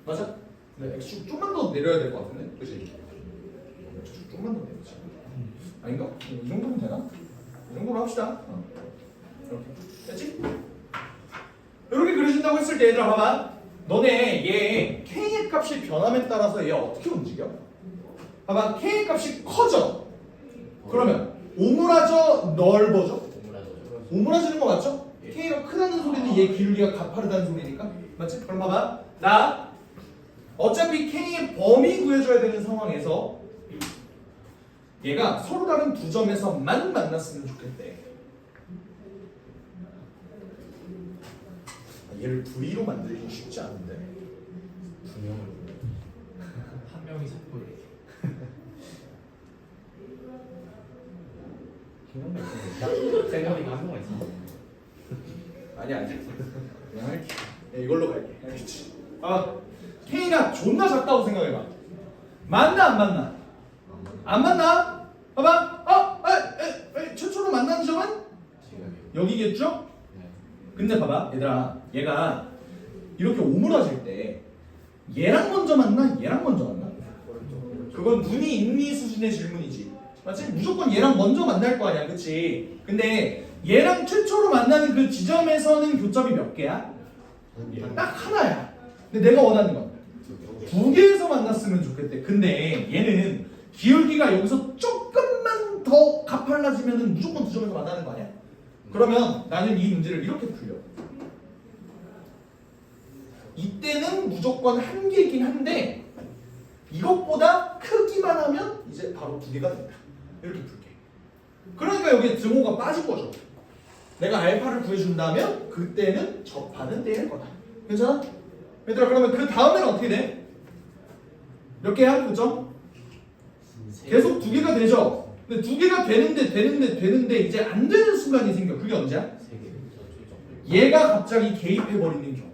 맞아? 근데 X축 좀만 더 내려야 될 것 같은데? 그치? 좀만 더 내보자. 아닌가? 이 정도면 되나? 이 정도로 합시다. 이렇게 됐지? 이렇게 그려준다고 했을 때 얘들아 봐봐. 너네 얘 K의 값이 변함에 따라서 얘 어떻게 움직여? 봐봐. K의 값이 커져. 그러면 오므라져 넓어져? 오므라지는 거 맞죠? K가 크다는 소리는 얘 기울기가 가파르다는 소리니까 맞지? 그럼 봐봐. 나 어차피 K의 범위 구해줘야 되는 상황에서 얘가 서로 다른 두 점에서만 만났으면 좋겠대. 얘를 V로 만들기 쉽지 않은데. 두 명을 한 명이 삭발해. 김영만 있으면 셀러리가 한 명만 있으면 아니야. 그냥 할게. 이걸로 갈게. 알겠지? K가 존나 작다고 생각해봐. 맞나 안 맞나? 안 맞나? 봐봐. 최초로 만난 점은 여기겠죠? 근데 봐봐 얘들아, 얘가 이렇게 오므라질 때 얘랑 먼저 만나? 얘랑 먼저 만나? 그건 눈이 있니 수준의 질문이지. 맞지? 무조건 얘랑 먼저 만날 거 아니야, 그치? 근데 얘랑 최초로 만나는 그 지점에서는 교점이 몇 개야? 딱 하나야. 근데 내가 원하는 건 두 개에서 만났으면 좋겠대. 근데 얘는 기울기가 여기서 조금만 더 가팔라지면 무조건 두 점에서 만나는 거 아니야? 그러면 나는 이 문제를 이렇게 풀려. 이때는 무조건 한 개이긴 한데 이것보다 크기만 하면 이제 바로 두 개가 된다. 이렇게 풀게. 그러니까 여기에 등호가 빠질 거죠. 내가 알파를 구해준다면 그때는 접하는 때일 거다. 괜찮아? 얘들아, 그러면 그 다음에는 어떻게 돼? 몇 개야? 그죠? 계속 두 개가 되죠? 근데 두 개가 되는데 이제 안 되는 순간이 생겨. 그게 언제야? 얘가 갑자기 개입해버리는 경우.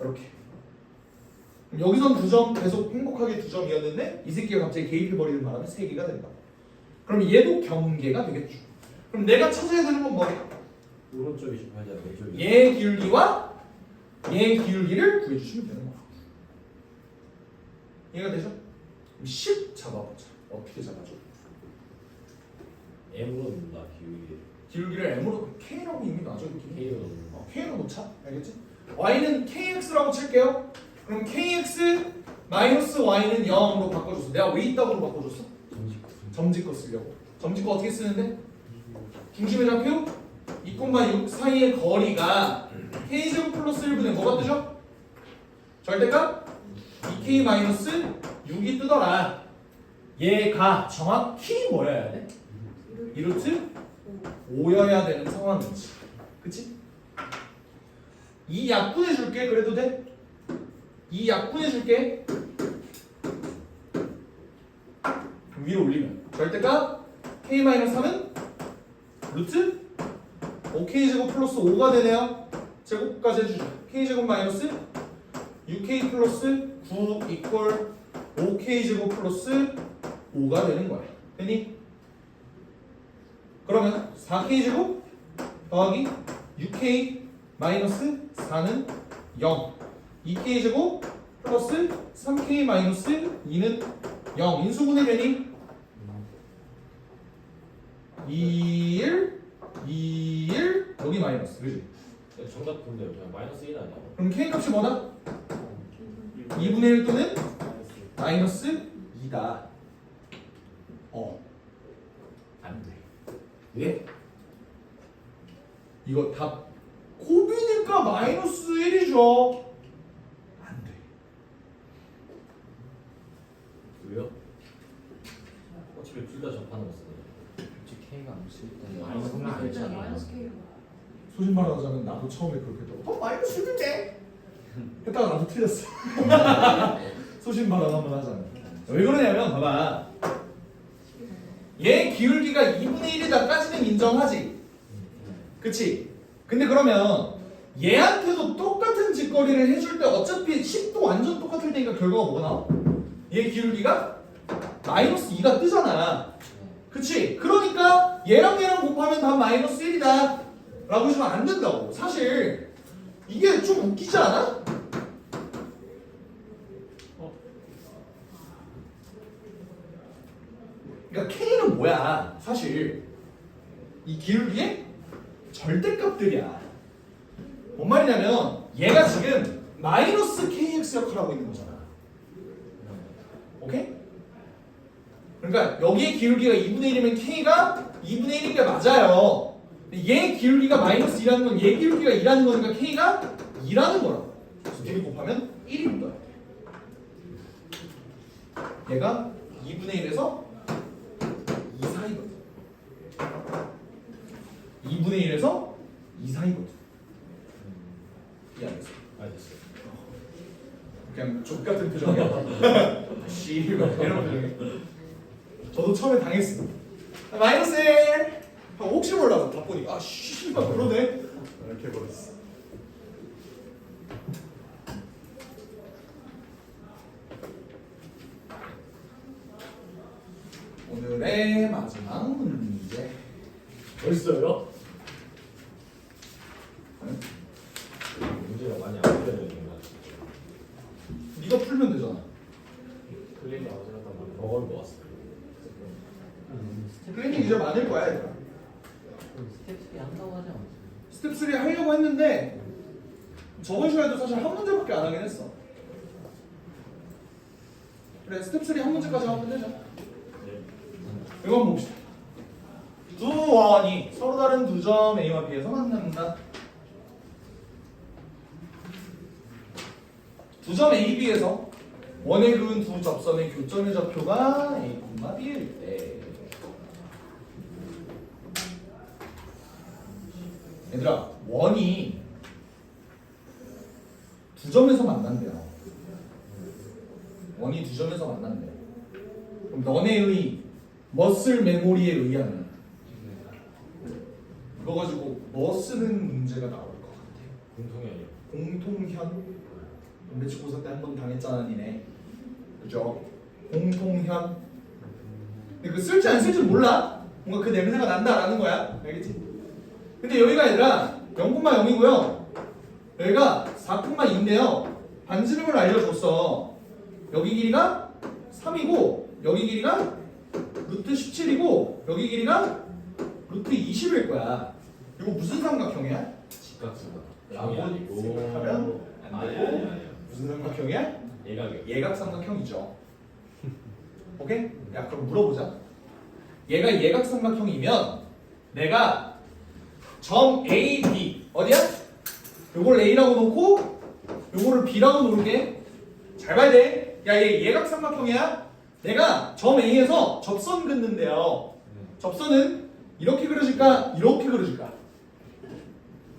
이렇게. 여기선 두 점, 계속 행복하게 두 점이었는데 이 새끼가 갑자기 개입해버리는 바람에 세 개가 된다. 그럼 얘도 경계가 되겠죠. 그럼 내가 찾아야 되는 건 뭐야? 오른쪽이 접하지 않고 왼쪽이. 얘 기울기와 얘 기울기를 구해주시면 되는 거야. 이해가 되죠? 그럼 10 잡아보자. 어떻게 잡아줘? M으로 넣는다 기울기. 기울기를 M으로 K라고 이미 놔줘. K로 넣는다. K로 놓자. 알겠지? Y는 KX라고 칠게요. 그럼 KX 마이너스 Y는 0으로 바꿔줬어. 내가 왜 있다고로 바꿔줬어? 점지거 쓰려고. 점지거 어떻게 쓰는데? 중심의 좌표 2,6 사이의 거리가 K제곱 플러스 1분의 뭐가 뜨죠? 절대값 2K 마이너스 6이 뜨더라. 얘가 정확히 뭐여야 돼? 2루트 5여야 되는 상황이지. 그치? 이 약분해줄게. 그래도 돼? 이 약분해줄게. 위로 올리면 절대값 K-3은 루트 5K제곱 플러스 5가 되네요. 제곱까지 해주죠. K제곱 마이너스 6K 플러스 9 이퀄 5K제곱 플러스 5가 되는 거야. 되니? 그러면 4K제곱 더하기 6K 마이너스 4는 0 2K제곱 플러스 3K 마이너스 2는 0 인수분해 되니? 2, 1 여기 마이너스 그지? 정답 근데 그냥 마이너스 1 아니야? 그럼 K 값이 뭐다? 2분의 1 또는 마이너스 2다. 안 돼. 왜? 이거 답 곱이니까 마이너스 1이죠. 안 돼. 왜요? 어차피 둘 다 접하는 거 쓰네. 혹시 K가 안 쓸 때 마이너스 마이너스 알지 않아? 마이너스 K. 소신 말하자면 나도 처음에 그렇게 했다고 마이너스 1인데 했다가 나도 틀렸어. 소신 발언 한번 하자. 왜 그러냐면 봐봐. 얘 기울기가 2분의 1이다까지는 인정하지. 그치? 근데 그러면 얘한테도 똑같은 짓거리를 해줄 때 어차피 10도 완전 똑같을 테니까 결과가 뭐가 나와? 얘 기울기가 마이너스 2가 뜨잖아. 그치? 그러니까 얘랑 곱하면 다 마이너스 1이다 라고 해주면 안 된다고. 사실 이게 좀 웃기지 않아? 뭐야? 사실 이 기울기의 절대값들이야. 뭔 말이냐면 얘가 지금 마이너스 kx 역할을 하고 있는 거잖아. 오케이? 그러니까 여기의 기울기가 2분의 1이면 k가 2분의 1인 게 맞아요. 얘 기울기가 마이너스 2라는 건 얘 기울기가 2라는 거니까 k가 2라는 거라고. 그래서 둘이 곱하면 1인 거야. 얘가 2분의 1에서 2 사이거든. 2분의 1에서 2 사이거든. 이해하겠어? 알겠어요. 그냥 족같은 표정이야. 씨발 이런 표정이. 저도 처음에 당했어. 마이너스 1 혹시 몰라서 다 보니까 아 씨발 그러네. 이렇게 해버렸어. 오늘의 마지막 문제. 벌써요? 응? 문제가 많이 안 풀려지는 것 같아요. 네가 풀면 되잖아. 클린이 어제였단 말이야. 먹을 거 왔어. 클리닉 이제 많을 거야 얘들아. 스텝 3 한다고 하지 않았어요? 스텝 3 하려고 했는데 저번 시간에도 사실 한 문제밖에 안 하긴 했어. 그래 스텝 3 한 문제까지 하면 되죠. 이거 한번 봅시다. 두 원이 서로 다른 두 점 A와 B에서 만난다. 두 점 A, B에서 원에 그은 두 접선의 교점의 좌표가 A, B일 때 얘들아 원이 두 점에서 만난대요. 원이 두 점에서 만난대. 그럼 너네의 머슬 메모리에 의하면 이거 가지고 뭐 쓰는 문제가 나올 것 같아? 공통이 아니에요. 공통현. 매치고사 때 한 번 당했잖아 니네. 그죠? 공통현. 근데 그 쓸지 안 쓸지 몰라. 뭔가 그 냄새가 난다라는 거야. 알겠지? 근데 여기가 얘들아 0,0이고요. 여기가 4,2인데요. 반지름을 알려줬어. 여기 길이가 3이고 여기 길이가 루트 17이고 여기 길이가 루트 20일 거야. 이거 무슨 삼각형이야? 직각수다. 라고 아니고. 생각하면 안 되고 아니야. 무슨 삼각형이야? 예각이요. 예각 삼각형이죠. 오케이? 야 그럼 물어보자. 얘가 예각 삼각형이면 내가 점 A, B 어디야? 요걸 A라고 놓고 요거를 B라고 놓을게. 잘 봐야 돼. 야 얘 예각 삼각형이야. 내가 점 A에서 접선 긋는데요. 접선은 이렇게 그려질까? 이렇게 그려질까?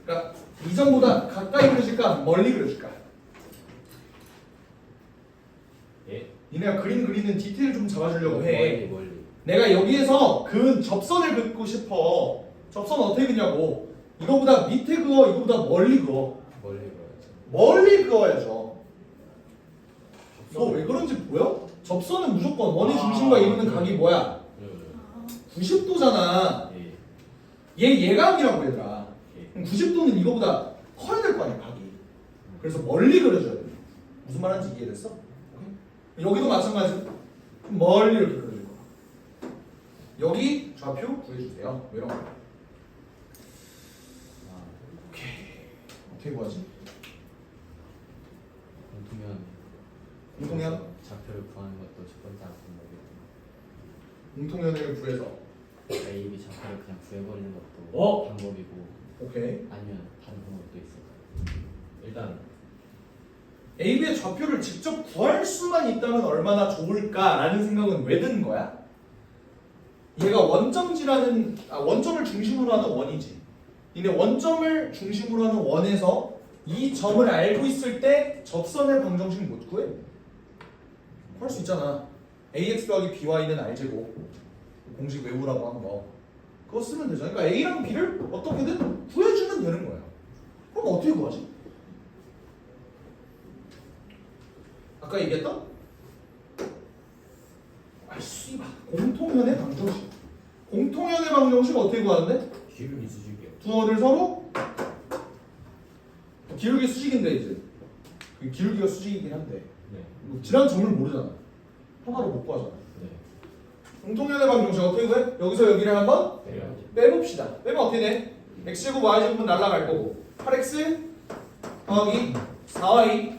그러니까 이 점보다 가까이 그려질까? 멀리 그려질까? 예. 니네가 그림 그리는 디테일 좀 잡아주려고 해. 멀리. 내가 여기에서 그 접선을 긋고 싶어. 접선 어떻게 그냐고. 이거보다 밑에 그어, 이거보다 멀리 그어. 멀리 가야죠. 멀리 그어야죠. 너 왜 그런지 보여? 접선은 무조건 원의 중심과 이루는 각이 뭐야? 90도잖아. 예. 얘 예각이라고 얘들아. 예. 그럼 90도는 이거보다 커야 될 거 아니야 각이. 그래서 멀리 그려줘야 돼. 무슨 말하는지 이해됐어? 오케이? 여기도 마찬가지. 멀리 이렇게 그려줄 거야. 여기 좌표 구해주세요. 뭐 이런 거. 오케이. 어떻게 구하지? 공통현? 좌표를 구하는 것도 첫 번째 방법이고 공통현을 구해서. A, B 좌표를 그냥 구해버리는 것도 어? 방법이고 오케이. 아니면 다른 방법도 있을까요? 일단 A, B의 좌표를 직접 구할 수만 있다면 얼마나 좋을까라는 생각은 왜 든 거야? 얘가 원점지라는 원점을 중심으로 하는 원이지. 근데 원점을 중심으로 하는 원에서 이 점을 알고 있을 때 접선의 방정식 못 구해? 구할 수 있잖아. ax 더하기 by는 알제곱 공식 외우라고 한 거. 그거 쓰면 되잖아. 그러니까 a랑 b를 어떻게든 구해주면 되는 거야. 그럼 어떻게 구하지? 아까 얘기했던 씨발 공통현의 방정식. 공통현의 방정식 어떻게 구하는데? 기울기 수직이요. 두 원을 서로 기울기 수직인데 이제 그 기울기가 수직이긴 한데 네. 뭐 지난 점을 모르잖아. 하나로 못 구하잖아. 네. 공통연의 방정식 어떻게 구해? 여기서 여기를 한번 빼야죠. 빼봅시다. 빼면 어떻게 돼? x제곱 y제곱은 날라갈 거고 8x 더하기 4y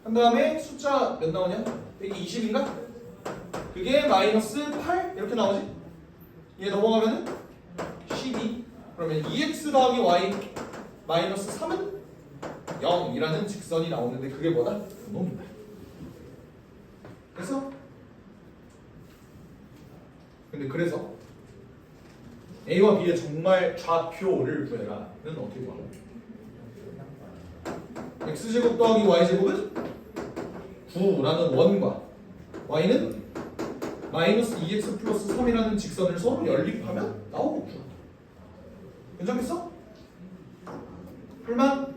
한 다음에 숫자 몇 나오냐? 빼기 20인가? 그게 마이너스 8 이렇게 나오지? 얘 넘어가면은 12 그러면 2x 더하기 y 마이너스 3은 0이라는 직선이 나오는데 그게 뭐다? 놈이다. 그래서 A와 B의 정말 좌표를 구해라는 어떻게 구하는 거야? x제곱 더하기 y제곱은 9라는 원과 y는 마이너스 2x 플러스 3이라는 직선을 서로 연립하면 나오겠죠. 괜찮겠어? 불만?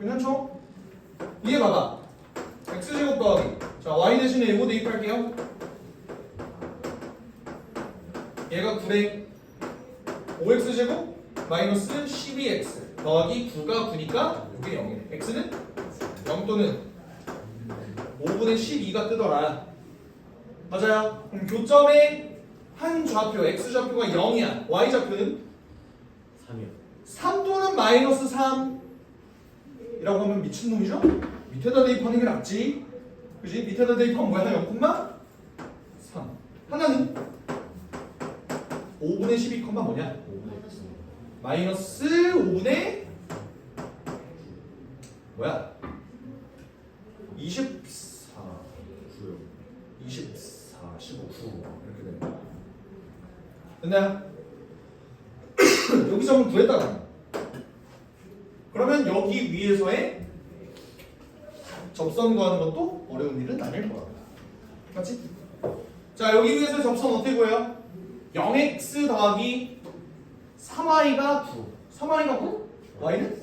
괜찮죠? 이게 봐봐. x제곱 더하기 자 y 대신에 예고 대입할게요. 얘가 9래 5x제곱 마이너스 12x 더하기 9가 9니까 이게 0이네. x는 0 또는 5분의 12가 뜨더라. 맞아요. 그럼 교점의 한 좌표 x좌표가 0이야. y좌표는 3이요. 3 또는 마이너스 3 이라고 하면 미친놈이죠? 밑에다 대입하는 게 낫지. 그지? 밑에다 대입하면 뭐야? 0,3 하나는 5분의 12, 뭐냐? 5분의 9. 마이너스 5분의 뭐야? 24 9요. 24, 15, 9 이렇게 되는 거야. 됐나요? 여기서 한번 구했다가 그러면 여기 위에서의 접선 구하는 것도 어려운 일은 아닐 거야. 맞지? 자 여기 위에서 접선 어떻게 구해요? 0x 더하기 3y가 9 3y가 9? y는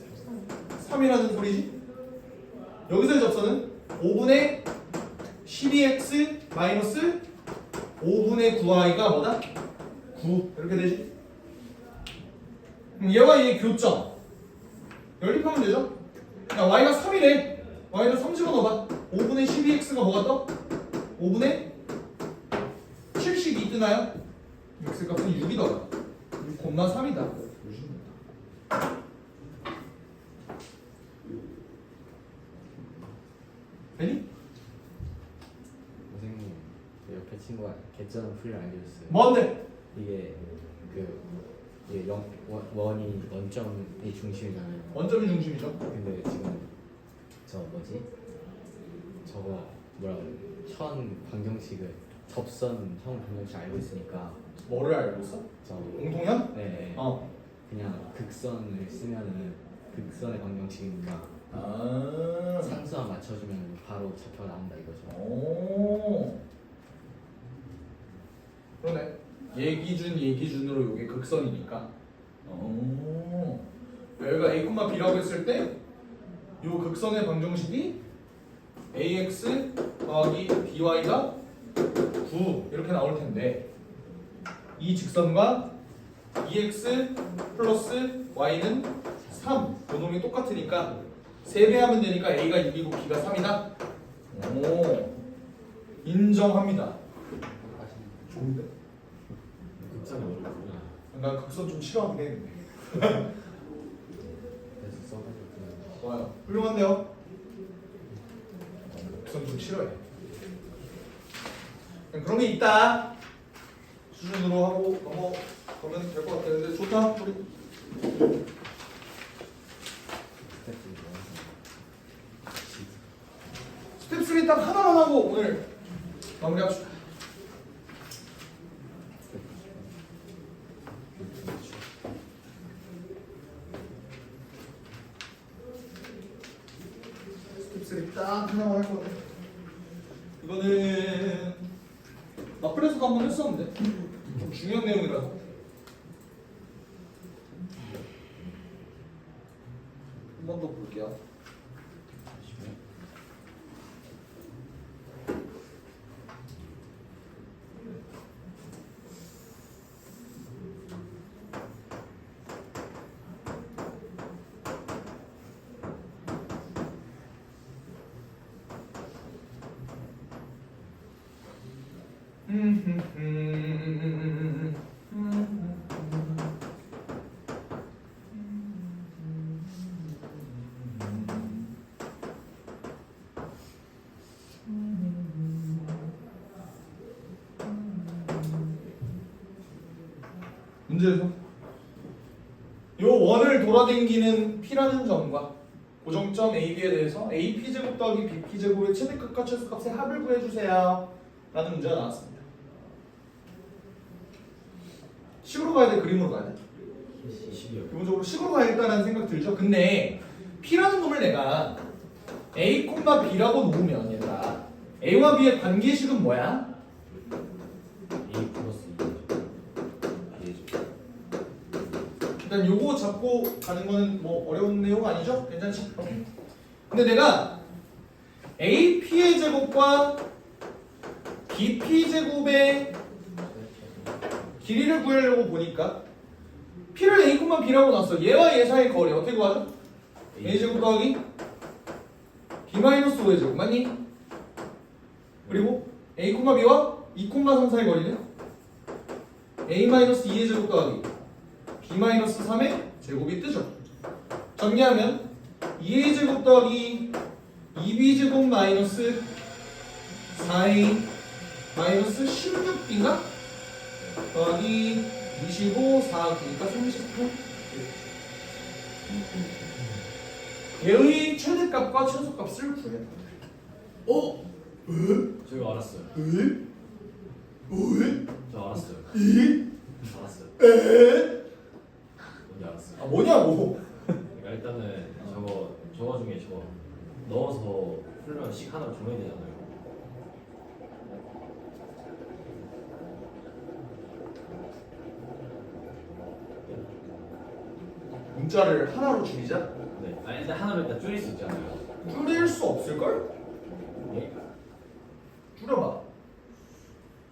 3이라는 소리지? 여기서의 접선은 5분의 12x 마이너스 5분의 9y가 뭐다? 9 이렇게 되지? 얘와 얘의 교점 연립하면 되죠? 야 y가 3이래 y는 3 집어넣어봐 5분의 12x가 뭐가 떠? 5분의 72 뜨나요? x 값은 6이더라 6, 3이다 되니? 선생님, 그 옆에 친구가 개쩌는 풀이를 알려줬어요. 뭔데? 이게 이게 원이 원점의 중심이잖아요. 원점이 중심이죠 근데 지금 저 뭐지? 저거 뭐라 그래? 현 방정식을 접선 형 방정식 알고 있으니까 뭐를 알고 있어? 저 공통현? 네, 어. 그냥 극선을 쓰면은 극선의 방정식이니까 아. 상수와 맞춰주면 바로 접혀가 나온다 이거죠. 오. 그러네. 얘 기준으로 이게 극선이니까. 오. 여기가 a, b라고 했을 때 이 극선의 방정식이 ax 더하기 by가 9 이렇게 나올 텐데 이 직선과 2x 플러스 y는 3 고놈이 똑같으니까 3배 하면 되니까 a가 6이고 b가 3이다. 오, 인정합니다. 좋은데? 극선이 어렵구나. 난 극선 좀 싫어하긴 해. 그래서 써가지고 좋아요. 훌륭한데요? 극선 좀 싫어해. 그런 게 있다. 수준으로 하고 넘어가면 될 것 같은데 좋다. 우리 스텝 3 딱 하나만 하고 오늘 마무리합시다. 스텝 3 딱 하나만 할 거거든. 이거는 마플에서도 한번 했었는데 좀 중요한 내용이라서 한 번 더 볼게요. 문제에서 요 원을 돌아다니는 P라는 점과 고정점 AB에 대해서 AP제곱 더하기 BP제곱의 최대값과 최소값의 합을 구해주세요 라는 문제가 나왔습니다. 식으로 가야 돼? 그림으로 가야 돼? 10이요. 기본적으로 식으로 가야겠다는 생각 들죠? 근데 P라는 놈을 내가 A, B라고 놓으면 얘들아 A와 B의 관계식은 뭐야? A 플러스 2죠. 일단 요거 잡고 가는 거는 뭐 어려운 내용 아니죠? 괜찮지? 오케이. 근데 내가 AP의 제곱과 BP 제곱의 길이를 구하려고 보니까 P를 A, B라고 놨어. 얘와 얘 사이의 거리 어떻게 구하죠? A 제곱 더하기 B-5의 제곱 맞니? 그리고 A, B와 2, 3 사이의 거리는 A-2의 제곱 더하기 B-3의 제곱이 뜨죠. 정리하면 2a 제곱 더하기 2b 제곱 마이너스 4a 마이너스 16b인가? 더하기 25, 4, 9니까 38. 얘의 최대값과 최소값을 구해. 저희가 알았어요. 저 알았어요. 알았어요. 뭔지 알았어요. 아 뭐냐고? 그러니까 일단은 저거 중에 저거 넣어서 풀면 식 하나로 정해야 되잖아요. 문자를 하나로 줄이자? 네. 아니 일단 하나로 일단 줄일 수 있잖아요. 줄일 수 없을걸? 예? 줄여봐.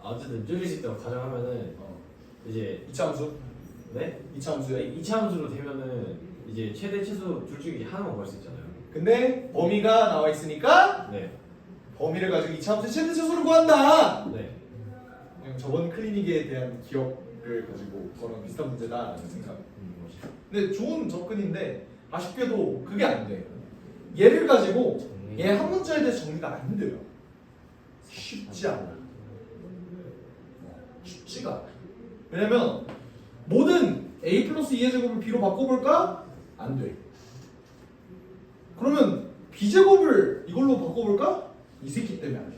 어쨌든 줄일 수 있다고 가정하면은 이제 이차함수? 네? 이차함수야. 이차함수로 되면은 이제 최대 최소 둘 중에 이제 하나만 구할 수 있잖아요. 근데 범위가 나와 있으니까 네. 범위를 가지고 이차함수 최대 최소를 구한다. 네. 그냥 저번 클리닉에 대한 기억을 가지고 그거랑 비슷한 문제다라는 생각. 근데 좋은 접근인데 아쉽게도 그게 안 돼. 얘를 가지고 얘 한 문자에 대해서 정리가 안 돼요. 쉽지 않아. 쉽지가 않아. 왜냐면 모든 a 플러스 2의 제곱을 b로 바꿔볼까? 안 돼. 그러면 b제곱을 이걸로 바꿔볼까? 이 새끼 때문에 안 돼.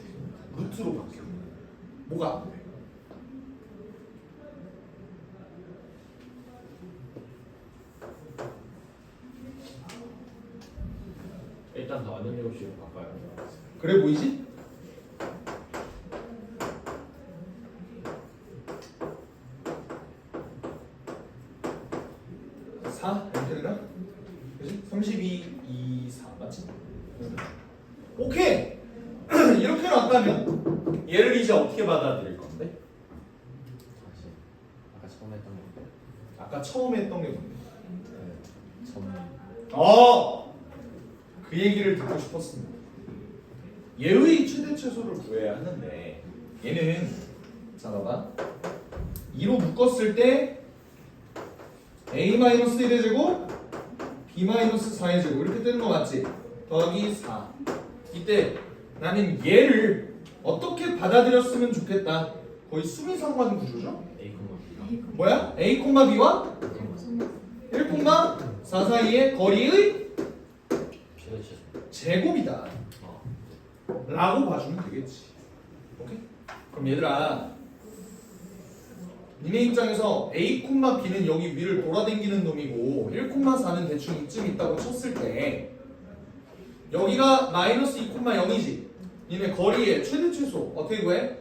루트로 바뀌어. 뭐가 안 돼. 일단 다 완전 제곱식으로 바꿔요. 그래 보이지? 이렇게 되나? 그지? 32, 2, 4 맞지? 오케이! 이렇게 놨다면 얘를 이제 어떻게 받아들일 건데? 아까 처음 했던 거. 아까 처음 했던 게 뭔데? 점. 그 얘기를 듣고 싶었습니다. 얘의 최대 최소를 구해야 하는데 얘는 자 봐봐 2로 묶었을 때 a-1의 제곱 b-4의 제곱 이렇게 뜨는 거 맞지? 더하기 4 이때 나는 얘를 어떻게 받아들였으면 좋겠다. 거의 수미상관 구조죠? A, B가 뭐야? a, b와 1, 4 사이의 거리의 최대 최소. 제곱이다 라고 봐주면 되겠지. 오케이? 그럼 얘들아 니네 입장에서 a, b는 여기 위를 돌아다니는 놈이고 1, 4는 대충 이쯤 있다고 쳤을 때 여기가 마이너스 2, 0이지. 니네 거리의 최대 최소 어떻게 구해?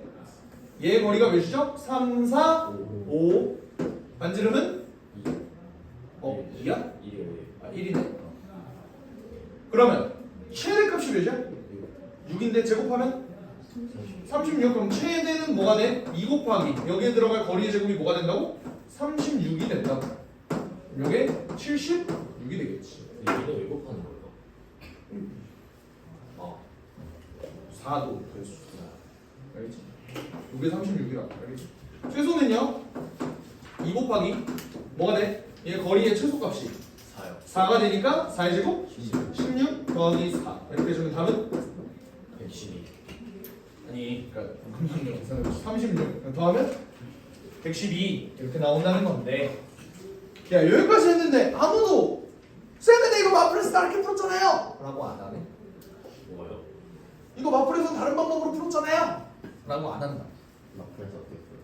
얘 거리가 몇이죠? 3, 4, 5 반지름은? 2야? 1이에요. 1이네. 그러면 최대값이 몇이야? 6인데 제곱하면? 36. 그럼 최대는 뭐가 돼? 2 곱하기 여기에 들어갈 거리의 제곱이 뭐가 된다고? 36이 된다고. 그럼 요게 76이 되겠지. 이거 왜 곱하는 거예요? 4도 배수. 알겠지? 이게 36이라. 알겠지? 최소는요. 2 곱하기 뭐가 돼? 얘 거리의 최소값이 4요. 4가 되니까 4의 제곱 16 더하기 4 이렇게 해주면 답은 112. 아니 그러니까 36 더하면 112 이렇게 나온다는 건데 야 여기까지 했는데 아무도 쌤은 이거 마플에서 다르게 풀었잖아요 라고 안 하네. 뭐요? 이거 마플에서 다른 방법으로 풀었잖아요 라고 안 한다. 마플에서 어떻게 풀었죠?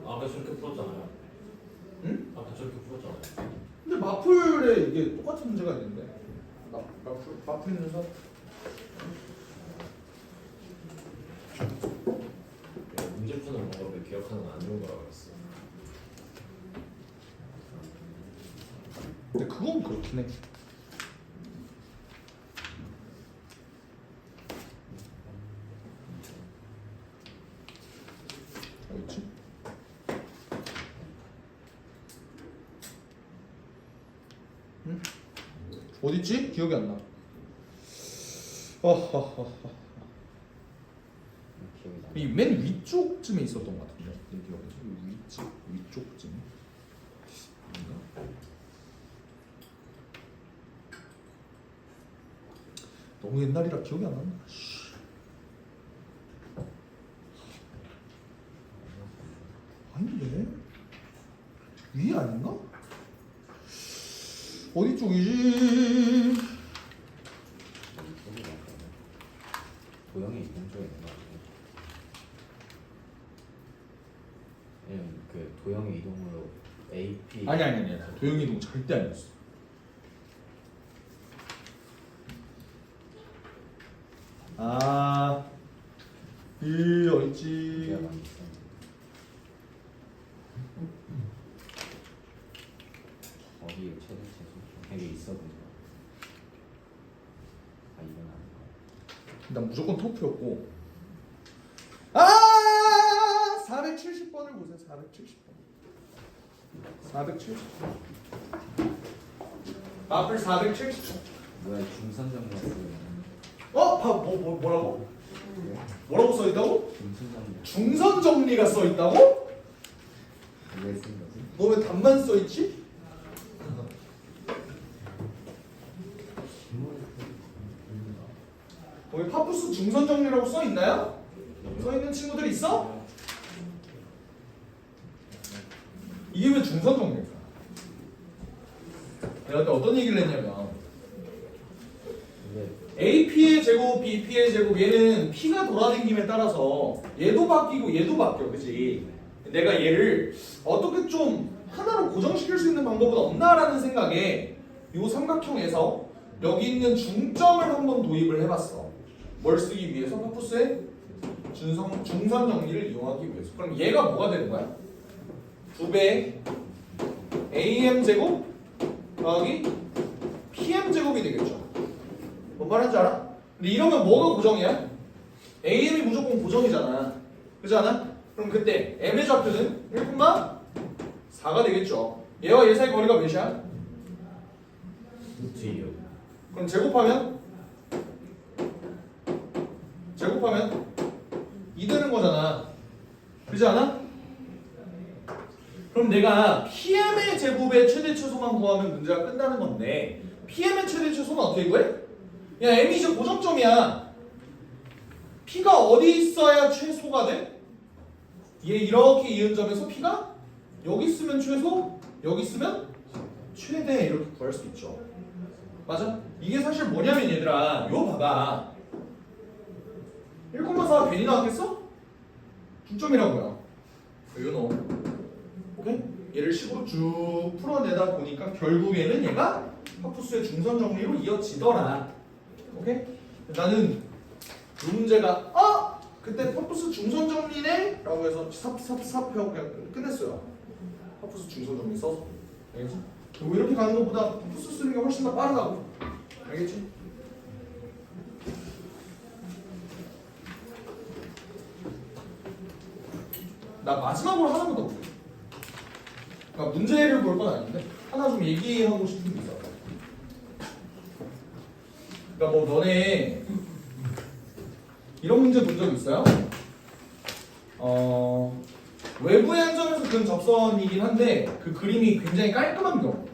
아까 저렇게 풀었잖아요. 응? 아까 저렇게 풀었잖아요. 근데 마플에 이게 똑같은 문제가 있는데 마플 녀석 문제 푸는 방법을 기억하는 건 안 좋은 거라고 했어. 근데 그건 그렇긴 해. 어딨지? 응? 어딨지? 기억이 안 나. 기억이 나. 이 맨 위쪽쯤에 있었던 것 같은데. 내 기억에서 위쪽쯤. 아닌가? 너무 옛날이라 기억이 안 난다. 씨. 아닌데 위에 아닌가? 어디 쪽이지? 도형이 이동 쪽에 있는 거 아니에요? 왜냐면 그 도형의 이동으로 AP 아니 도형 이동 절대 아니었어. 이 어딨지? 기억 안 있어. 거기 최대 최소 이게 있었는데. 아 이건 아닌가? 난 무조건 토프였고. 470번을 보세요. 470번. 마플 470번. 뭐야 중선정리였어요. 뭐라고? 뭐라고 써 있다고? 중선정리 중선 정리가 써 있다고? 왜쓴 거지? 너 왜 답만 써 있지? 거기 파푸스 중선 정리라고 써 있나요? 써 있는 친구들 있어? 이게 왜 중선 정리일까? 내가 그때 어떤 얘기를 했냐면 근데 AP의 제곱, BP의 제곱 얘는 P가 돌아다님에 따라서 얘도 바뀌고 얘도 바뀌어, 그치? 내가 얘를 어떻게 좀 하나로 고정시킬 수 있는 방법은 없나라는 생각에 이 삼각형에서 여기 있는 중점을 한번 도입을 해봤어. 뭘 쓰기 위해서? 파푸스의 중선 정리를 이용하기 위해서. 그럼 얘가 뭐가 되는 거야? 2배 AM 제곱 더하기 PM 제곱이 되겠죠. 뭔 말인지 알아? 근데 이러면 뭐가 고정이야? AM이 무조건 고정이잖아. 그렇지 않아? 그럼 그때 M의 좌표는 1,4가 되겠죠. 얘와 얘 사이 거리가 몇이야? 루트 2요. 그럼 제곱하면 2 되는 거잖아. 그렇지 않아? 그럼 내가 PM의 제곱의 최대 최소만 구하면 문제가 끝나는 건데 PM의 최대 최소는 어떻게 구해? 야, M이 이제 고정점이야. P가 어디 있어야 최소가 돼? 얘 이렇게 이은 점에서 P가 여기 있으면 최소, 여기 있으면 최대 이렇게 구할 수 있죠. 맞아? 이게 사실 뭐냐면 얘들아, 요 봐봐. 1,4가 괜히 나왔겠어? 중점이라고요. 요 넣어. 오케이? 얘를 식으로 쭉 풀어내다 보니까 결국에는 얘가 파푸스의 중선 정리로 이어지더라. 오케이? 나는 이 문제가 그때 파푸스 중선 정리네? 라고 해서 삽 하고 그냥 끝냈어요. 파푸스 중선 정리 써서. 알겠지? 그리고 이렇게 가는 것보다 파푸스 쓰는 게 훨씬 더 빠르다고. 알겠지? 나 마지막으로 하나만 더 볼게. 그러니까 문제를 볼 건 아닌데 하나 좀 얘기하고 싶은 게 있어. 그러니까 뭐 너네 이런 문제 본 적 있어요? 외부의 한 점에서 그은 접선이긴 한데 그 그림이 굉장히 깔끔한 경우.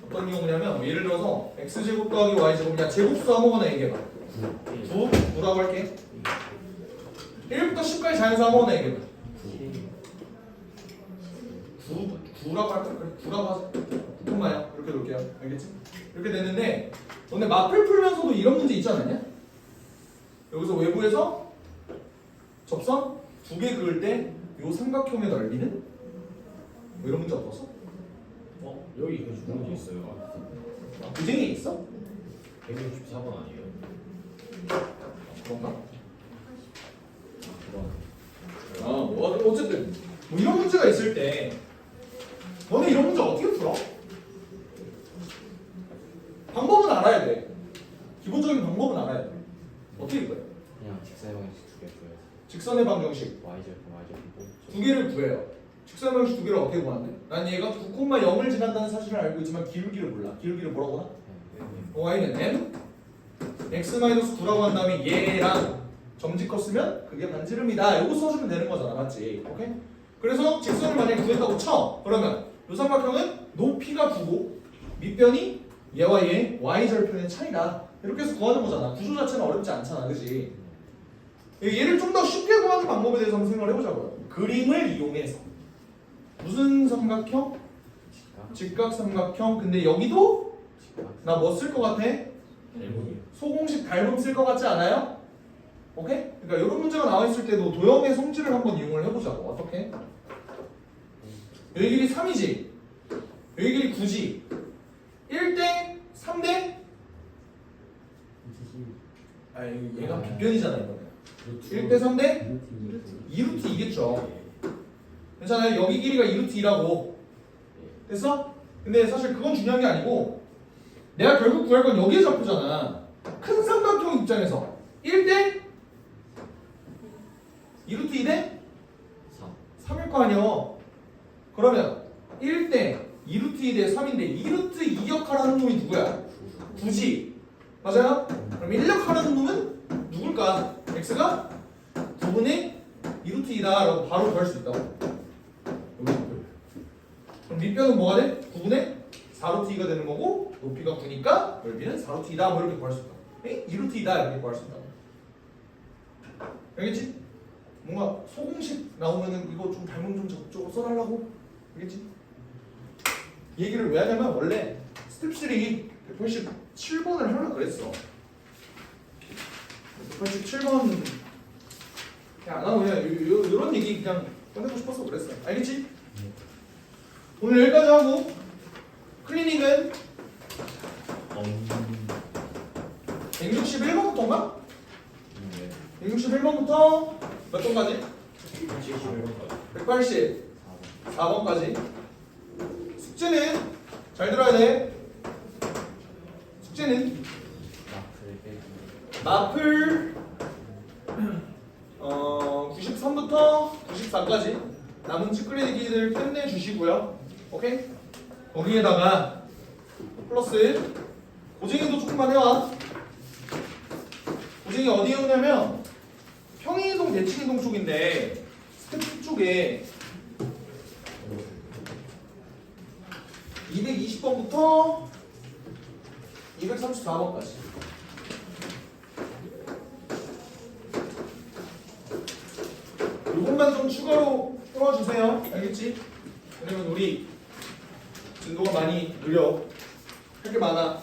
어떤 경우냐면 예를 들어서 x제곱 더하기 y제곱 그냥 제곱수 아무거나 얘기해봐. 9라고 할게. 1부터 10까지 자연수 아무거나 얘기해봐. 9라고 할까? 그래 9라고 하자. 9콤마야. 이렇게 놓을게요. 알겠지? 이렇게 됐는데 너네 마플 풀면서도 이런 문제 있지 않았냐? 여기서 외부에서 접선 2개 그을 때 요 삼각형의 넓이는? 뭐 이런 문제 없었어? 여기 그 문제 있어요. 구쟁이 있어? 164번 아니에요? 그런가? 그럼 뭐 어쨌든 뭐 이런 문제가 있을 때 너네 이런 문제 어떻게 풀어? 방법은 알아야 돼. 기본적인 방법은 알아야 돼. 어떻게 풀어요? 그냥 직선의 방식 2개 구해서 직선의 방정식 y제곱 뽑죠. 2개를 구해요. 직선의 방정식 2개를 어떻게 구하는데? 난 얘가 9,0을 지난다는 사실을 알고 있지만 기울기를 몰라. 기울기를 뭐라고 하나? y는 m x-9라고 한 다음에 얘랑 점지 컸으면 그게 반지름이다. 이거 써주면 되는 거잖아, 맞지? 오케이? 그래서 직선을 만약에 구했다고 쳐. 그러면 이 삼각형은 높이가 9고 밑변이 얘와 얘 y절편의 차이다. 이렇게 해서 구하는 거잖아. 구조 자체는 어렵지 않잖아, 그지? 얘를 좀 더 쉽게 구하는 방법에 대해서 한번 생각을 해보자고요. 그림을 이용해서 무슨 삼각형? 직각삼각형. 근데 여기도 나 뭐 쓸 것 같아? 소공식 닮음 쓸 것 같지 않아요? 오케이? 그러니까 이런 문제가 나와 있을 때도 도형의 성질을 한번 이용을 해보자고. 어떻게? 여기 길이 3이지. 여기 길이 9지. 1대 3대 아니 얘가 빗변이잖아 이거는. 1대 3대 2루트 2겠죠. 괜찮아요? 여기 길이가 2루트 2라고. 됐어? 근데 사실 그건 중요한 게 아니고 내가 결국 구할 건 여기에 잡히잖아. 큰 삼각형 입장에서 1대 2루트 2대 3일 거 아니야. 그러면 1대 2루트 2대 3인데 2루트 2역할 하는 놈이 누구야? 9지. 맞아요? 그럼 1역할 하는 놈은 누굴까? x가 9분의 2루트 2다 라고 바로 구할 수 있다고. 그럼 밑변은 뭐가 돼? 9분의 4루트 2가 되는 거고 높이가 9니까 넓이는 4루트 2다 뭐 이렇게 구할 수 있다. 2루트 2다 이렇게 구할 수 있다. 알겠지? 뭔가 소공식 나오면은 이거 좀 닮은 좀 적극적으로 써달라고. 알겠지? 이 얘기를 왜 하냐면 원래 스텝 3 187번을 하려고 그랬어. 187번 그냥 안 하고 그냥 이런 얘기 그냥 꺼내고 싶어서 그랬어. 알겠지? 오늘 여기까지 하고 클리닉은 161번부터인가? 161번부터 몇 번까지? 184번까지. 숙제는 잘 들어야 돼. 숙제는 마플 93부터 94까지 남은 찌끄레기들 끝내주시고요. 오케이? 거기에다가 플러스 고쟁이도 조금만 해와. 고쟁이 어디에 오냐면 평행이동 대칭이동 쪽인데 스텝 쪽에 220번부터 234번까지. 이것만 좀 추가로 풀어주세요. 알겠지? 왜냐면 우리 진도가 많이 느려. 할 게 많아.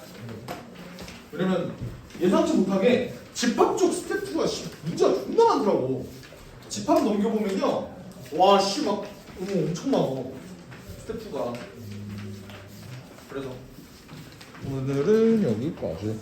왜냐면 예상치 못하게 집합 쪽 스텝 2가 문제가 존나 많더라고. 집합 넘겨보면요. 와, 씨, 막, 엄청 많아. 스텝 2가. 그래서 오늘은 여기까지.